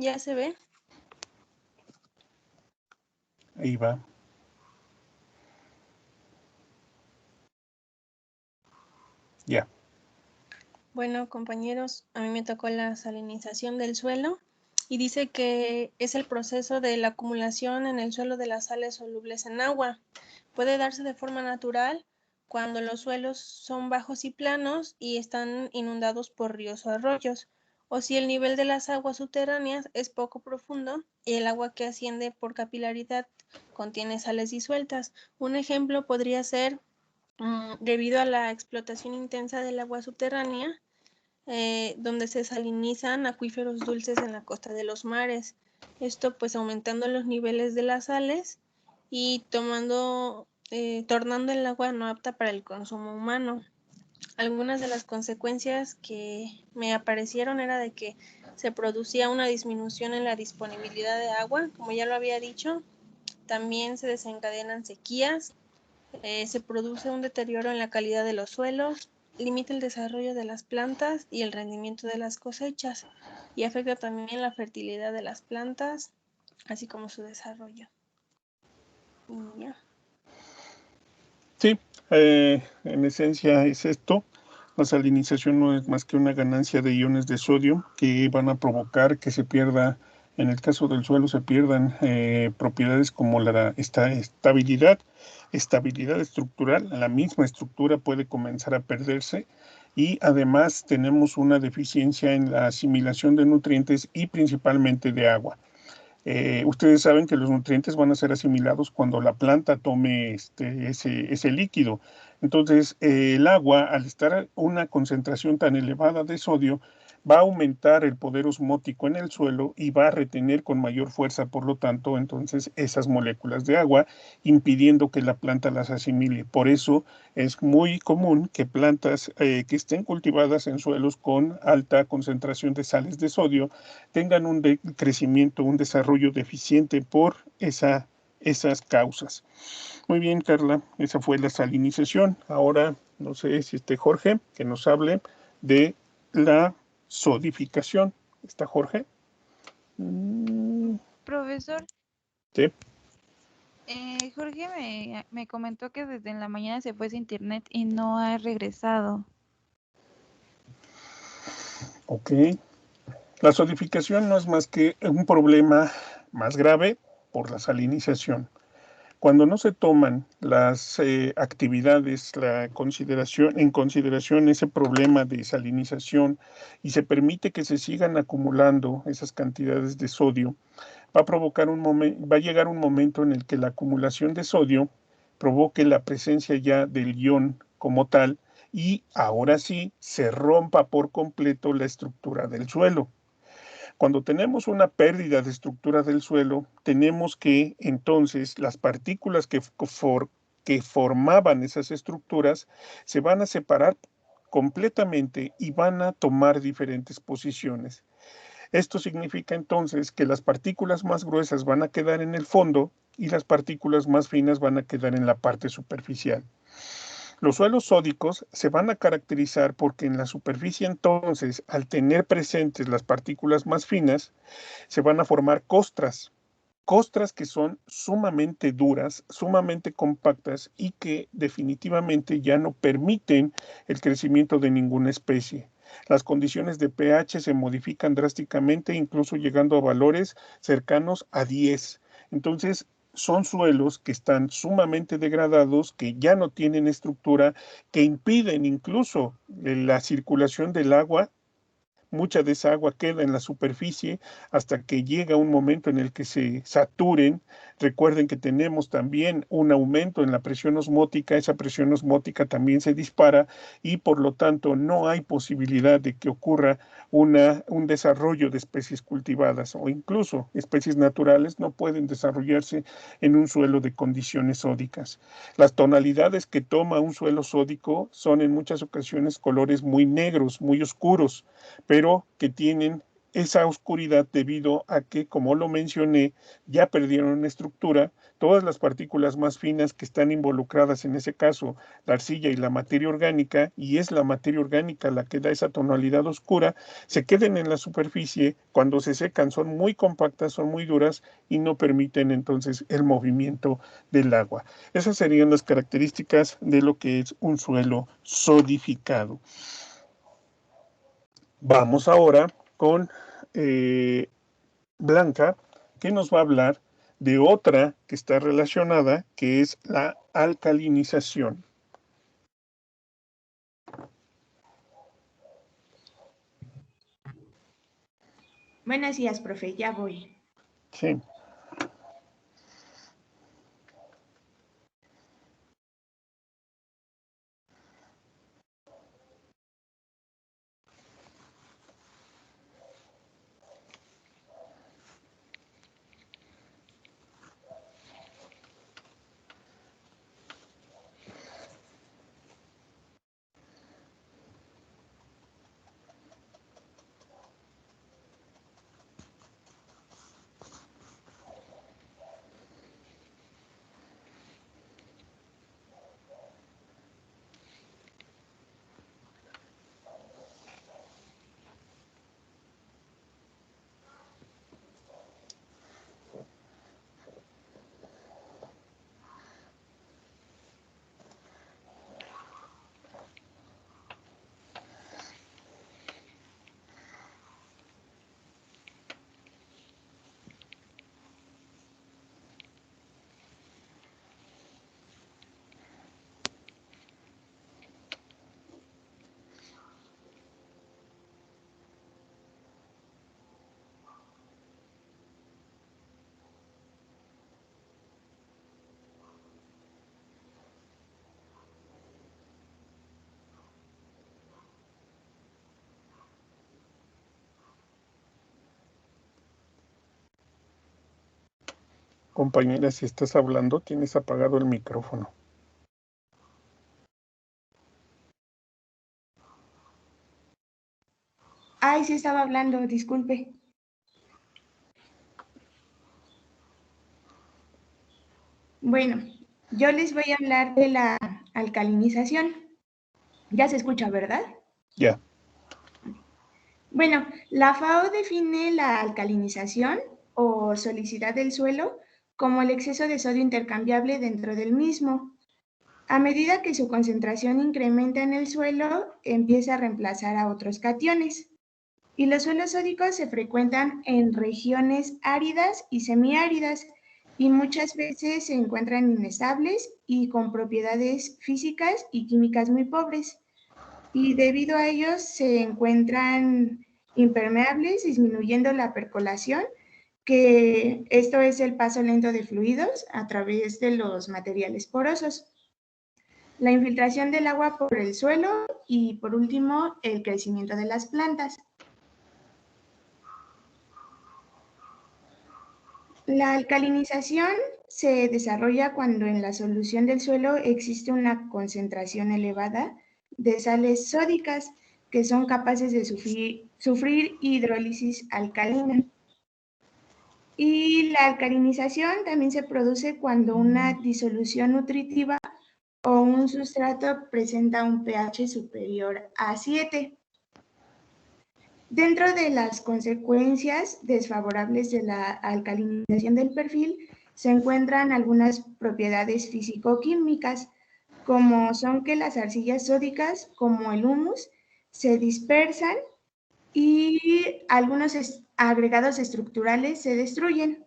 ¿Ya se ve? Ahí va. Ya. Bueno, compañeros, a mí me tocó la salinización del suelo y dice que es el proceso de la acumulación en el suelo de las sales solubles en agua. Puede darse de forma natural cuando los suelos son bajos y planos y están inundados por ríos o arroyos, o si el nivel de las aguas subterráneas es poco profundo y el agua que asciende por capilaridad contiene sales disueltas. Un ejemplo podría ser debido a la explotación intensa del agua subterránea, donde se salinizan acuíferos dulces en la costa de los mares. Esto pues aumentando los niveles de las sales y tornando el agua no apta para el consumo humano. Algunas de las consecuencias que me aparecieron era de que se producía una disminución en la disponibilidad de agua, como ya lo había dicho. También se desencadenan sequías, se produce un deterioro en la calidad de los suelos, limita el desarrollo de las plantas y el rendimiento de las cosechas y afecta también la fertilidad de las plantas, así como su desarrollo. Y ya. Sí, en esencia es esto. La salinización no es más que una ganancia de iones de sodio que van a provocar que se pierda, en el caso del suelo, se pierdan propiedades como la estabilidad estructural. La misma estructura puede comenzar a perderse y además tenemos una deficiencia en la asimilación de nutrientes y principalmente de agua. Ustedes saben que los nutrientes van a ser asimilados cuando la planta tome ese líquido. Entonces, el agua, al estar a una concentración tan elevada de sodio, va a aumentar el poder osmótico en el suelo y va a retener con mayor fuerza, por lo tanto, entonces, esas moléculas de agua, impidiendo que la planta las asimile. Por eso es muy común que plantas que estén cultivadas en suelos con alta concentración de sales de sodio tengan un crecimiento, un desarrollo deficiente por esas causas. Muy bien, Carla, esa fue la salinización. Ahora, no sé si Jorge, que nos hable de la sodificación. ¿Está Jorge? Profesor, Sí. Jorge me comentó que desde en la mañana se fue sin internet y no ha regresado. Ok. La sodificación no es más que un problema más grave por la salinización. Cuando no se toman las actividades, en consideración ese problema de salinización y se permite que se sigan acumulando esas cantidades de sodio, va a llegar un momento en el que la acumulación de sodio provoque la presencia ya del ion como tal y ahora sí se rompa por completo la estructura del suelo. Cuando tenemos una pérdida de estructura del suelo, tenemos que entonces las partículas que formaban esas estructuras se van a separar completamente y van a tomar diferentes posiciones. Esto significa entonces que las partículas más gruesas van a quedar en el fondo y las partículas más finas van a quedar en la parte superficial. Los suelos sódicos se van a caracterizar porque en la superficie entonces, al tener presentes las partículas más finas, se van a formar costras que son sumamente duras, sumamente compactas y que definitivamente ya no permiten el crecimiento de ninguna especie. Las condiciones de pH se modifican drásticamente, incluso llegando a valores cercanos a 10. Entonces, son suelos que están sumamente degradados, que ya no tienen estructura, que impiden incluso la circulación del agua mucha de esa agua queda en la superficie hasta que llega un momento en el que se saturen. Recuerden que tenemos también un aumento en la presión osmótica, esa presión osmótica también se dispara y por lo tanto no hay posibilidad de que ocurra un desarrollo de especies cultivadas o incluso especies naturales no pueden desarrollarse en un suelo de condiciones sódicas. Las tonalidades que toma un suelo sódico son en muchas ocasiones colores muy negros, muy oscuros, pero que tienen esa oscuridad debido a que, como lo mencioné, ya perdieron estructura. Todas las partículas más finas que están involucradas en ese caso, la arcilla y la materia orgánica, y es la materia orgánica la que da esa tonalidad oscura, se queden en la superficie, cuando se secan son muy compactas, son muy duras y no permiten entonces el movimiento del agua. Esas serían las características de lo que es un suelo sodificado. Vamos ahora con Blanca, que nos va a hablar de otra que está relacionada, que es la alcalinización. Buenos días, profe, ya voy. Sí. Compañera, si estás hablando, tienes apagado el micrófono. Ay, sí estaba hablando, disculpe. Bueno, yo les voy a hablar de la alcalinización. Ya se escucha, ¿verdad? Ya. Bueno, la FAO define la alcalinización o solicidad del suelo como el exceso de sodio intercambiable dentro del mismo. A medida que su concentración incrementa en el suelo, empieza a reemplazar a otros cationes. Y los suelos sódicos se frecuentan en regiones áridas y semiáridas y muchas veces se encuentran inestables y con propiedades físicas y químicas muy pobres. Y debido a ellos se encuentran impermeables, disminuyendo la percolación, que esto es el paso lento de fluidos a través de los materiales porosos, la infiltración del agua por el suelo y, por último, el crecimiento de las plantas. La alcalinización se desarrolla cuando en la solución del suelo existe una concentración elevada de sales sódicas que son capaces de sufrir hidrólisis alcalina. Y la alcalinización también se produce cuando una disolución nutritiva o un sustrato presenta un pH superior a 7. Dentro de las consecuencias desfavorables de la alcalinización del perfil se encuentran algunas propiedades físico-químicas, como son que las arcillas sódicas, como el humus, se dispersan y algunos agregados estructurales se destruyen.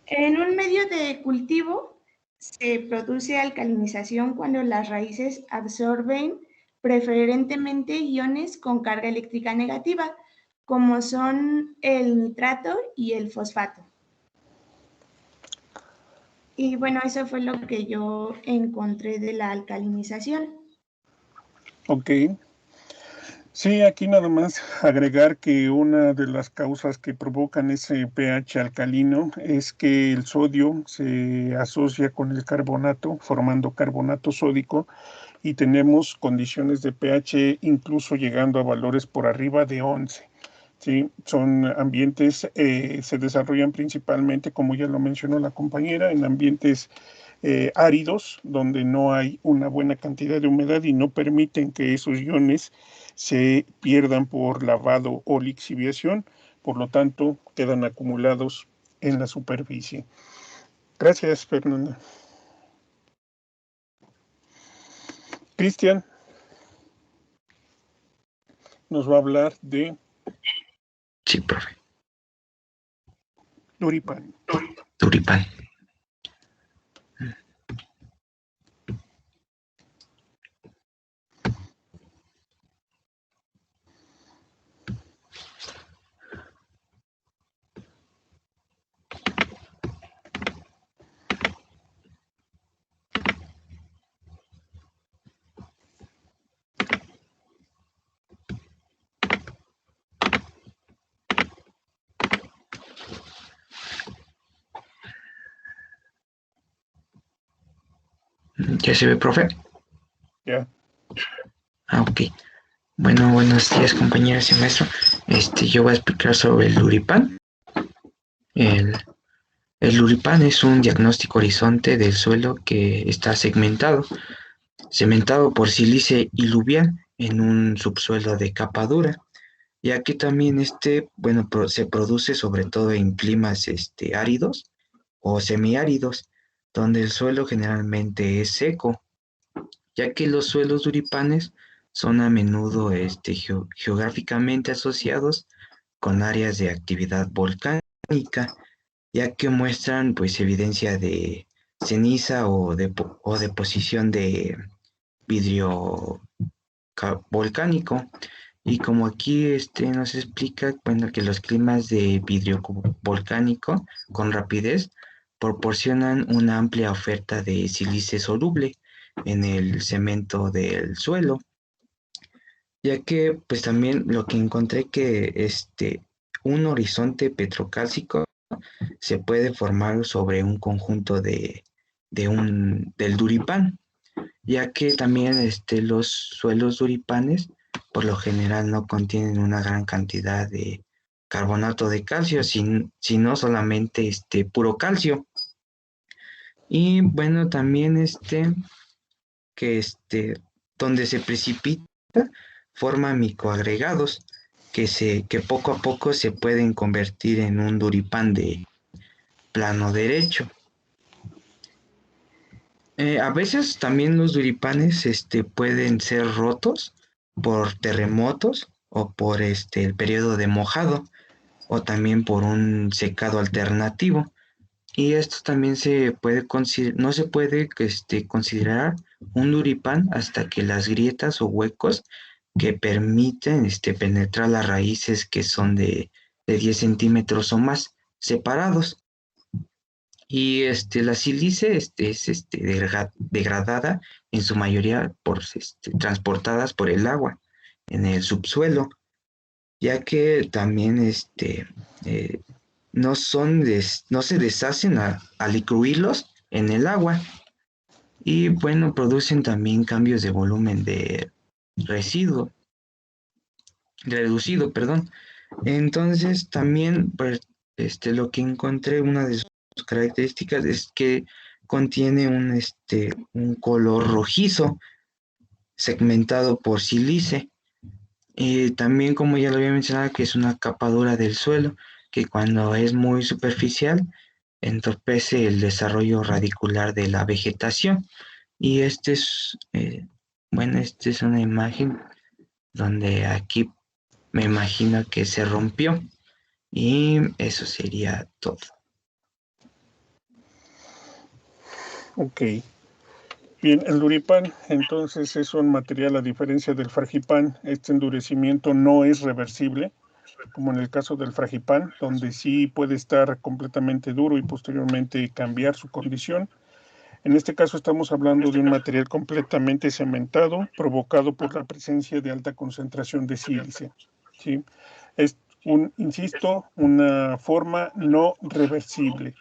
En un medio de cultivo se produce alcalinización cuando las raíces absorben preferentemente iones con carga eléctrica negativa, como son el nitrato y el fosfato. Y bueno, eso fue lo que yo encontré de la alcalinización. Ok. Sí, aquí nada más agregar que una de las causas que provocan ese pH alcalino es que el sodio se asocia con el carbonato, formando carbonato sódico, y tenemos condiciones de pH incluso llegando a valores por arriba de 11. ¿Sí? Son ambientes, se desarrollan principalmente, como ya lo mencionó la compañera, en ambientes áridos, donde no hay una buena cantidad de humedad y no permiten que esos iones se pierdan por lavado o lixiviación, por lo tanto quedan acumulados en la superficie. Gracias, Fernanda. Cristian nos va a hablar de... Sí, profe. Duripan. Duripan. ¿Ya se ve, profe? Ya. Ah, ok. Bueno, buenos días, compañeras y maestro. Yo voy a explicar sobre el Duripan. El Duripan es un diagnóstico horizonte del suelo que está segmentado por sílice iluvial en un subsuelo de capa dura, ya que también se produce sobre todo en climas áridos o semiáridos, donde el suelo generalmente es seco, ya que los suelos duripanes son a menudo geográficamente asociados con áreas de actividad volcánica, ya que muestran pues evidencia de ceniza o deposición de vidrio volcánico. Y como aquí nos explica, bueno, que los climas de vidrio volcánico con rapidez proporcionan una amplia oferta de sílice soluble en el cemento del suelo, ya que pues también lo que encontré que un horizonte petrocálcico se puede formar sobre un conjunto del Duripán, ya que también los suelos duripanes por lo general no contienen una gran cantidad de carbonato de calcio, sino solamente puro calcio. Y bueno, también que donde se precipita forma microagregados que poco a poco se pueden convertir en un Duripán de plano derecho. A veces también los duripanes pueden ser rotos por terremotos o por el periodo de mojado o también por un secado alternativo. Y esto también no se puede considerar un duripán hasta que las grietas o huecos que permiten penetrar las raíces que son de 10 centímetros o más separados. Y la sílice es degradada en su mayoría transportadas por el agua en el subsuelo, ya que también no se deshacen al incluirlos en el agua. Y bueno, producen también cambios de volumen de reducido, perdón. Entonces también pues, lo que encontré, una de sus características es que contiene un color rojizo segmentado por sílice. También, como ya lo había mencionado, que es una capa dura del suelo que cuando es muy superficial entorpece el desarrollo radicular de la vegetación. Y esta es una imagen donde aquí me imagino que se rompió. Y eso sería todo. Ok. Bien, el Duripan entonces es un material, a diferencia del Fragipan, este endurecimiento no es reversible, como en el caso del Fragipan, donde sí puede estar completamente duro y posteriormente cambiar su condición. En este caso estamos hablando de un material completamente cementado, provocado por la presencia de alta concentración de sílice, ¿sí? Es insisto, una forma no reversible.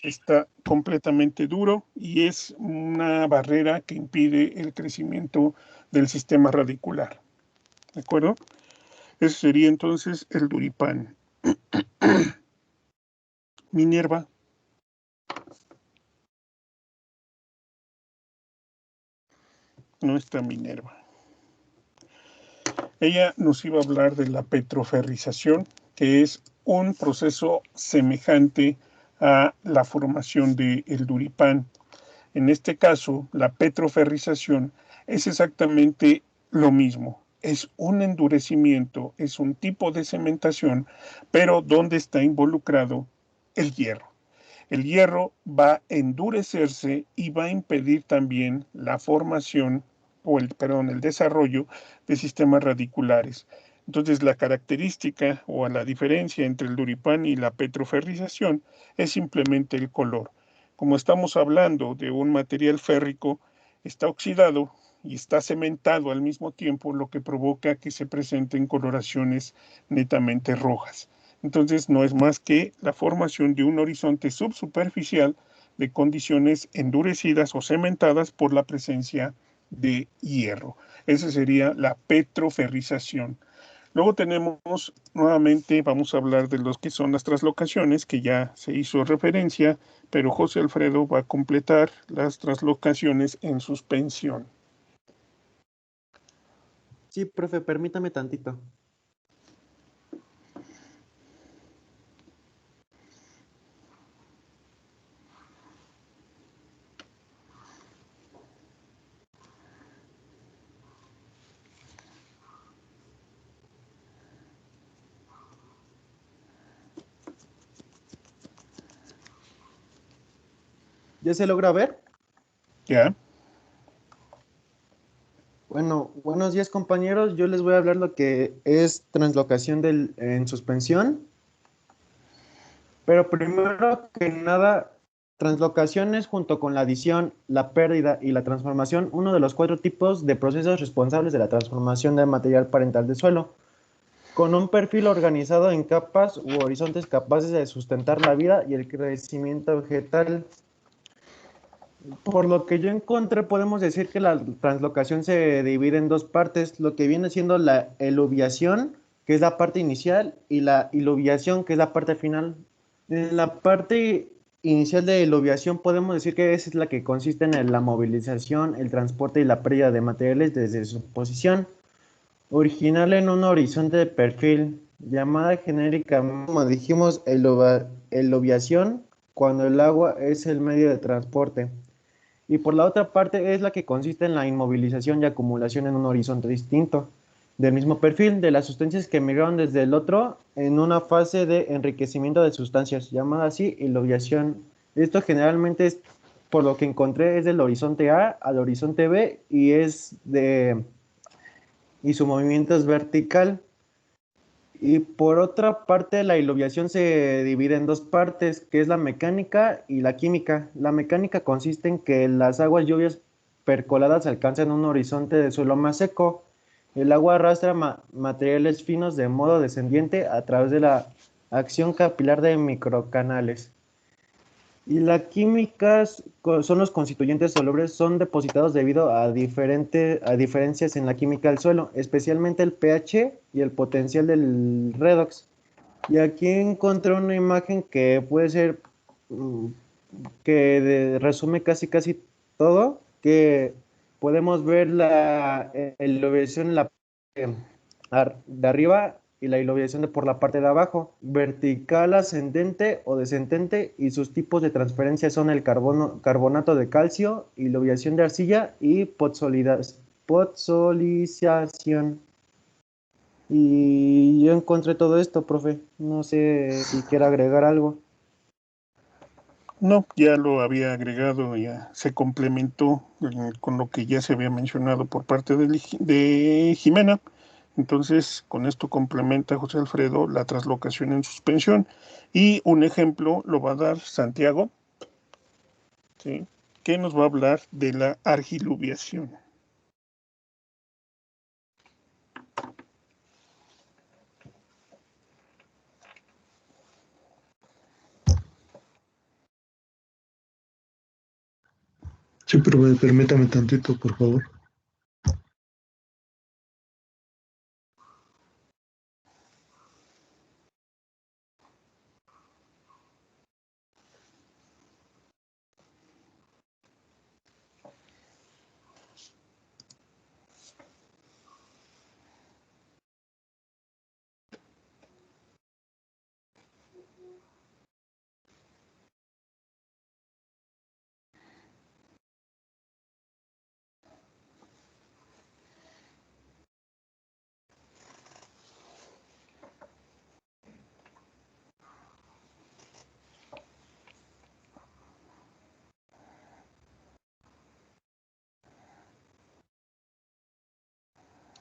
Está completamente duro y es una barrera que impide el crecimiento del sistema radicular. ¿De acuerdo? Ese sería entonces el Duripan. Minerva. No está Minerva. Ella nos iba a hablar de la petroferrización, que es un proceso semejante a la formación del Duripan. En este caso, la petroferrización es exactamente lo mismo. Es un endurecimiento, es un tipo de cementación, pero donde está involucrado el hierro. El hierro va a endurecerse y va a impedir también la formación el desarrollo de sistemas radiculares. Entonces, la característica o la diferencia entre el Duripan y la petroferrización es simplemente el color. Como estamos hablando de un material férrico, está oxidado y está cementado al mismo tiempo, lo que provoca que se presenten coloraciones netamente rojas. Entonces, no es más que la formación de un horizonte subsuperficial de condiciones endurecidas o cementadas por la presencia de hierro. Esa sería la petroferrización. Luego tenemos, nuevamente, vamos a hablar de los que son las translocaciones, que ya se hizo referencia, pero José Alfredo va a completar las translocaciones en suspensión. Sí, profe, permítame tantito. ¿Ya se logra ver? Ya. Bueno, buenos días compañeros. Yo les voy a hablar lo que es translocación en suspensión. Pero primero que nada, translocaciones junto con la adición, la pérdida y la transformación, uno de los 4 tipos de procesos responsables de la transformación del material parental de suelo, con un perfil organizado en capas u horizontes capaces de sustentar la vida y el crecimiento vegetal. Por lo que yo encontré, podemos decir que la translocación se divide en 2 partes, lo que viene siendo la eluviación, que es la parte inicial, y la iluviación, que es la parte final. En la parte inicial de eluviación podemos decir que esa es la que consiste en la movilización, el transporte y la pérdida de materiales desde su posición original en un horizonte de perfil, llamada genérica, como dijimos, eluviación, cuando el agua es el medio de transporte. Y por la otra parte es la que consiste en la inmovilización y acumulación en un horizonte distinto, del mismo perfil, de las sustancias que migraron desde el otro en una fase de enriquecimiento de sustancias, llamada así iluviación. Esto generalmente es, por lo que encontré, es del horizonte A al horizonte B y su movimiento es vertical. Y por otra parte, la iluviación se divide en 2 partes, que es la mecánica y la química. La mecánica consiste en que las aguas lluvias percoladas alcanzan un horizonte de suelo más seco. El agua arrastra materiales finos de modo descendiente a través de la acción capilar de microcanales. Y la química son los constituyentes solubles, son depositados debido a diferencias en la química del suelo, especialmente el pH y el potencial del redox. Y aquí encontré una imagen que puede ser, que resume casi todo, que podemos ver la iluviación de arriba y la iluviación por la parte de abajo, vertical, ascendente o descendente, y sus tipos de transferencia son el carbonato de calcio, iluviación de arcilla y podzolización. Y yo encontré todo esto, profe. No sé si quiere agregar algo. No, ya lo había agregado, ya se complementó con lo que ya se había mencionado por parte de Jimena. Entonces, con esto complementa José Alfredo la translocación en suspensión. Y un ejemplo lo va a dar Santiago, ¿sí?, que nos va a hablar de la argiluviación. Sí, pero permítame tantito, por favor.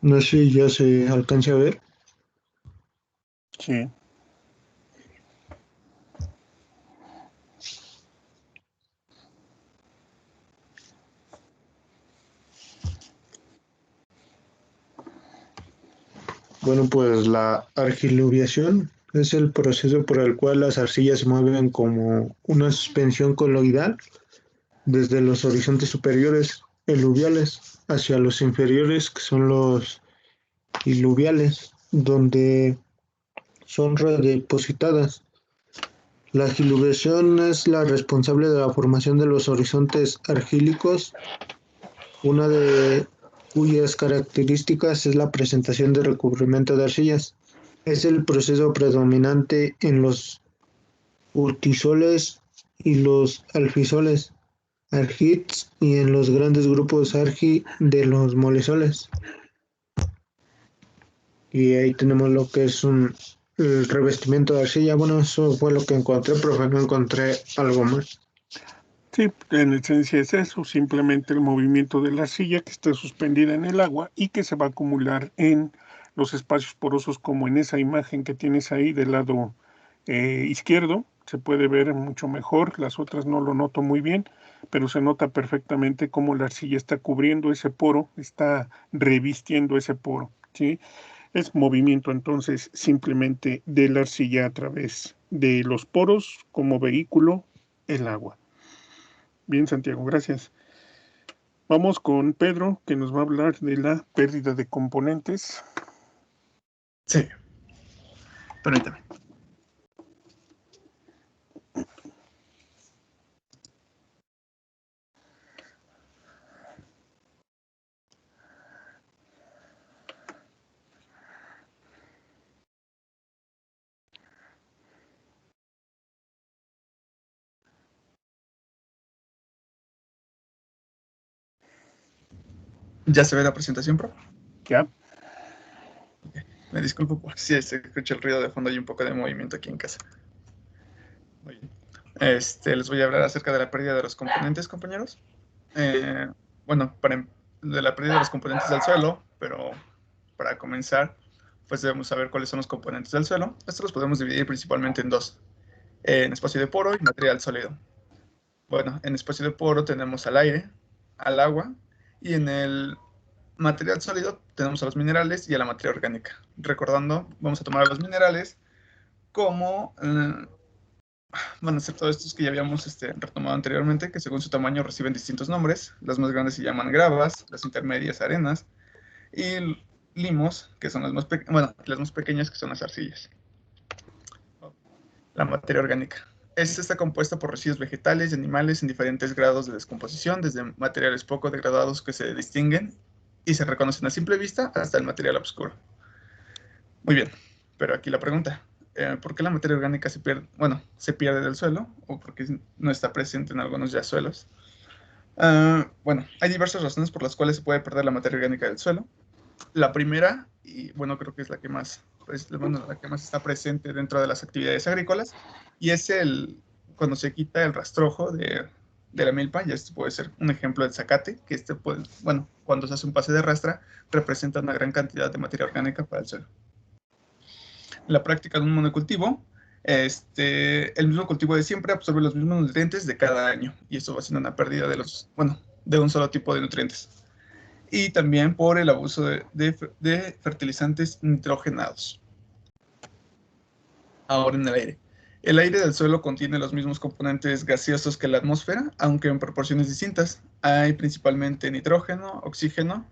No sé si ya se alcanza a ver. Sí. Bueno, pues la argiluviación es el proceso por el cual las arcillas se mueven como una suspensión coloidal desde los horizontes superiores eluviales hacia los inferiores, que son los iluviales, donde son redepositadas. La argiluviación es la responsable de la formación de los horizontes argílicos, una de cuyas características es la presentación de recubrimiento de arcillas. Es el proceso predominante en los urtisoles y los alfisoles, argits, y en los grandes grupos argi de los molesoles. Y ahí tenemos lo que es el revestimiento de arcilla. Bueno, eso fue lo que encontré, pero no encontré algo más. Sí, en esencia es eso, simplemente el movimiento de la arcilla que está suspendida en el agua y que se va a acumular en los espacios porosos, como en esa imagen que tienes ahí del lado izquierdo. Se puede ver mucho mejor, las otras no lo noto muy bien, pero se nota perfectamente cómo la arcilla está cubriendo ese poro, está revistiendo ese poro, ¿sí? Es movimiento entonces simplemente de la arcilla a través de los poros como vehículo, el agua. Bien, Santiago, gracias. Vamos con Pedro, que nos va a hablar de la pérdida de componentes. Sí, permítame. ¿Ya se ve la presentación, Pro? Ya. Okay. Me disculpo por si se escucha el ruido de fondo y un poco de movimiento aquí en casa. Muy bien. Les voy a hablar acerca de la pérdida de los componentes, compañeros. Bueno, de la pérdida de los componentes del suelo, pero para comenzar, pues debemos saber cuáles son los componentes del suelo. Estos los podemos dividir principalmente en dos, en espacio de poro y material sólido. Bueno, en espacio de poro tenemos al aire, al agua, y en el material sólido tenemos a los minerales y a la materia orgánica. Recordando, vamos a tomar a los minerales como van a ser todos estos que ya habíamos retomado anteriormente, que según su tamaño reciben distintos nombres. Las más grandes se llaman gravas, las intermedias arenas, y limos, que son las más pequeñas, que son las arcillas. La materia orgánica. Esta está compuesta por residuos vegetales y animales en diferentes grados de descomposición, desde materiales poco degradados que se distinguen y se reconocen a simple vista, hasta el material oscuro. Muy bien, pero aquí la pregunta, ¿por qué la materia orgánica se pierde del suelo? ¿O por qué no está presente en algunos ya suelos? Bueno, hay diversas razones por las cuales se puede perder la materia orgánica del suelo. La primera, y bueno, creo que es la que más está presente dentro de las actividades agrícolas, y es cuando se quita el rastrojo de la milpa, y este puede ser un ejemplo del zacate, que cuando se hace un pase de rastra, representa una gran cantidad de materia orgánica para el suelo. La práctica de un monocultivo, el mismo cultivo de siempre absorbe los mismos nutrientes de cada año, y eso va haciendo una pérdida de un solo tipo de nutrientes. Y también por el abuso de fertilizantes nitrogenados. Ahora en el aire. El aire del suelo contiene los mismos componentes gaseosos que la atmósfera, aunque en proporciones distintas. Hay principalmente nitrógeno, oxígeno,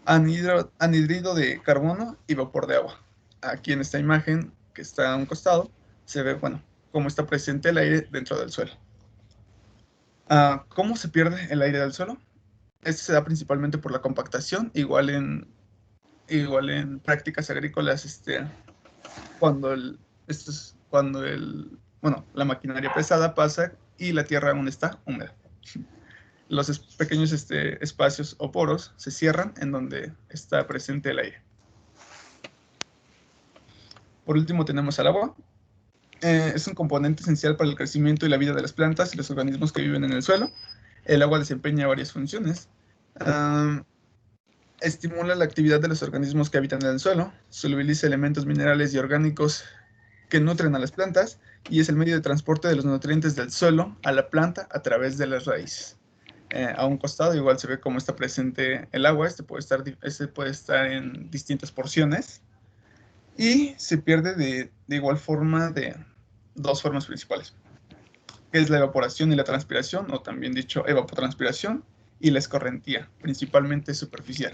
anhídrido de carbono y vapor de agua. Aquí en esta imagen que está a un costado se ve, cómo está presente el aire dentro del suelo. ¿Cómo se pierde el aire del suelo? Esto se da principalmente por la compactación, igual en prácticas agrícolas, cuando la maquinaria pesada pasa y la tierra aún está húmeda. Los pequeños espacios o poros se cierran en donde está presente el aire. Por último tenemos al agua. Es un componente esencial para el crecimiento y la vida de las plantas y los organismos que viven en el suelo. El agua desempeña varias funciones. Estimula la actividad de los organismos que habitan en el suelo, solubiliza elementos minerales y orgánicos que nutren a las plantas y es el medio de transporte de los nutrientes del suelo a la planta a través de las raíces. A un costado igual se ve cómo está presente el agua. Este puede estar en distintas porciones y se pierde de igual forma de dos formas principales, que es la evaporación y la transpiración, o también dicho evapotranspiración, y la escorrentía, principalmente superficial.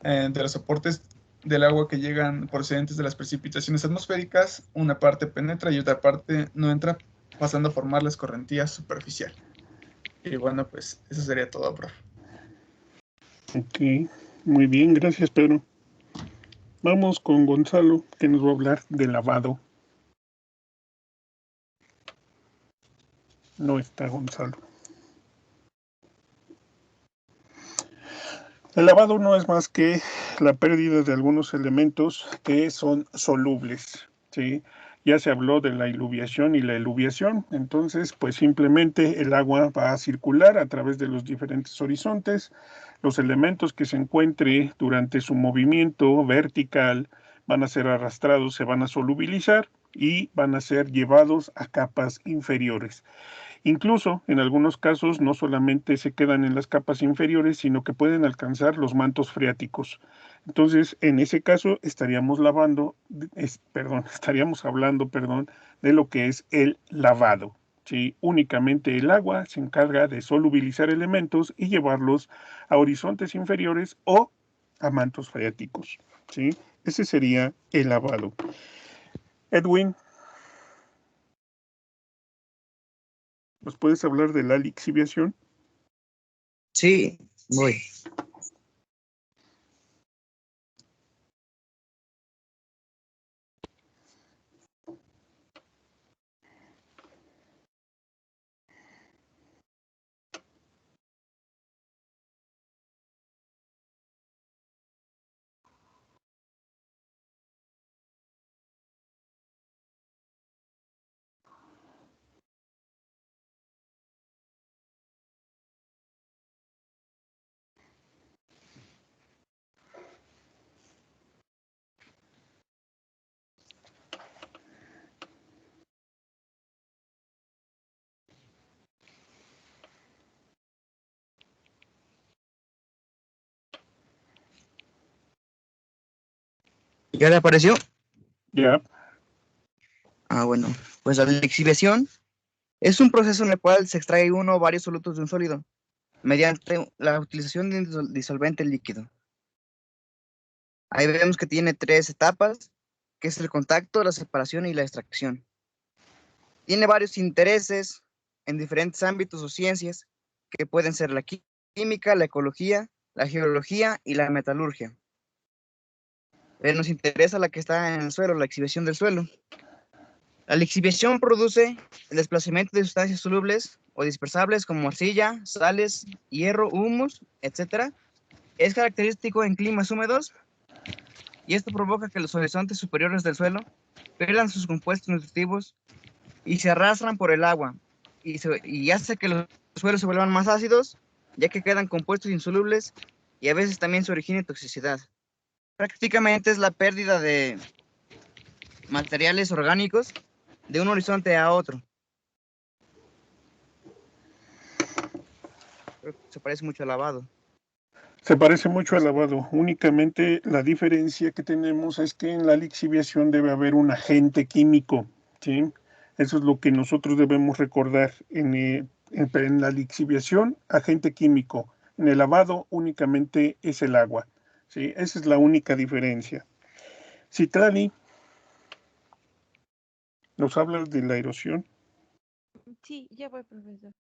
De los aportes del agua que llegan procedentes de las precipitaciones atmosféricas, una parte penetra y otra parte no entra, pasando a formar la escorrentía superficial. Y bueno, pues eso sería todo, profe. Ok, muy bien, gracias, Pedro. Vamos con Gonzalo, que nos va a hablar de lavado. No está Gonzalo. El lavado no es más que la pérdida de algunos elementos que son solubles, ¿sí? Ya se habló de la iluviación y la eluviación, entonces pues simplemente el agua va a circular a través de los diferentes horizontes. Los elementos que se encuentre durante su movimiento vertical van a ser arrastrados, se van a solubilizar y van a ser llevados a capas inferiores. Incluso, en algunos casos, no solamente se quedan en las capas inferiores, sino que pueden alcanzar los mantos freáticos. Entonces, en ese caso, estaríamos hablando, de lo que es el lavado, ¿sí? Únicamente el agua se encarga de solubilizar elementos y llevarlos a horizontes inferiores o a mantos freáticos, ¿sí? Ese sería el lavado. Edwin, ¿nos puedes hablar de la lixiviación? Sí, voy. ¿Ya le apareció? Ya. Bueno, pues la lixiviación es un proceso en el cual se extrae uno o varios solutos de un sólido mediante la utilización de un disolvente líquido. Ahí vemos que tiene 3 etapas, que es el contacto, la separación y la extracción. Tiene varios intereses en diferentes ámbitos o ciencias, que pueden ser la química, la ecología, la geología y la metalurgia. Pero nos interesa la que está en el suelo, la lixiviación del suelo. La lixiviación produce el desplazamiento de sustancias solubles o dispersables como arcilla, sales, hierro, humus, etc. Es característico en climas húmedos y esto provoca que los horizontes superiores del suelo pierdan sus compuestos nutritivos, y se arrastran por el agua y hace que los suelos se vuelvan más ácidos, ya que quedan compuestos insolubles y a veces también se origina toxicidad. Prácticamente es la pérdida de materiales orgánicos de un horizonte a otro. Creo que se parece mucho al lavado. Se parece mucho al lavado. Únicamente la diferencia que tenemos es que en la lixiviación debe haber un agente químico, ¿sí? Eso es lo que nosotros debemos recordar. En la lixiviación, agente químico. En el lavado únicamente es el agua, ¿sí? Esa es la única diferencia. Citlali, ¿nos hablas de la erosión? Sí, ya voy, profesor.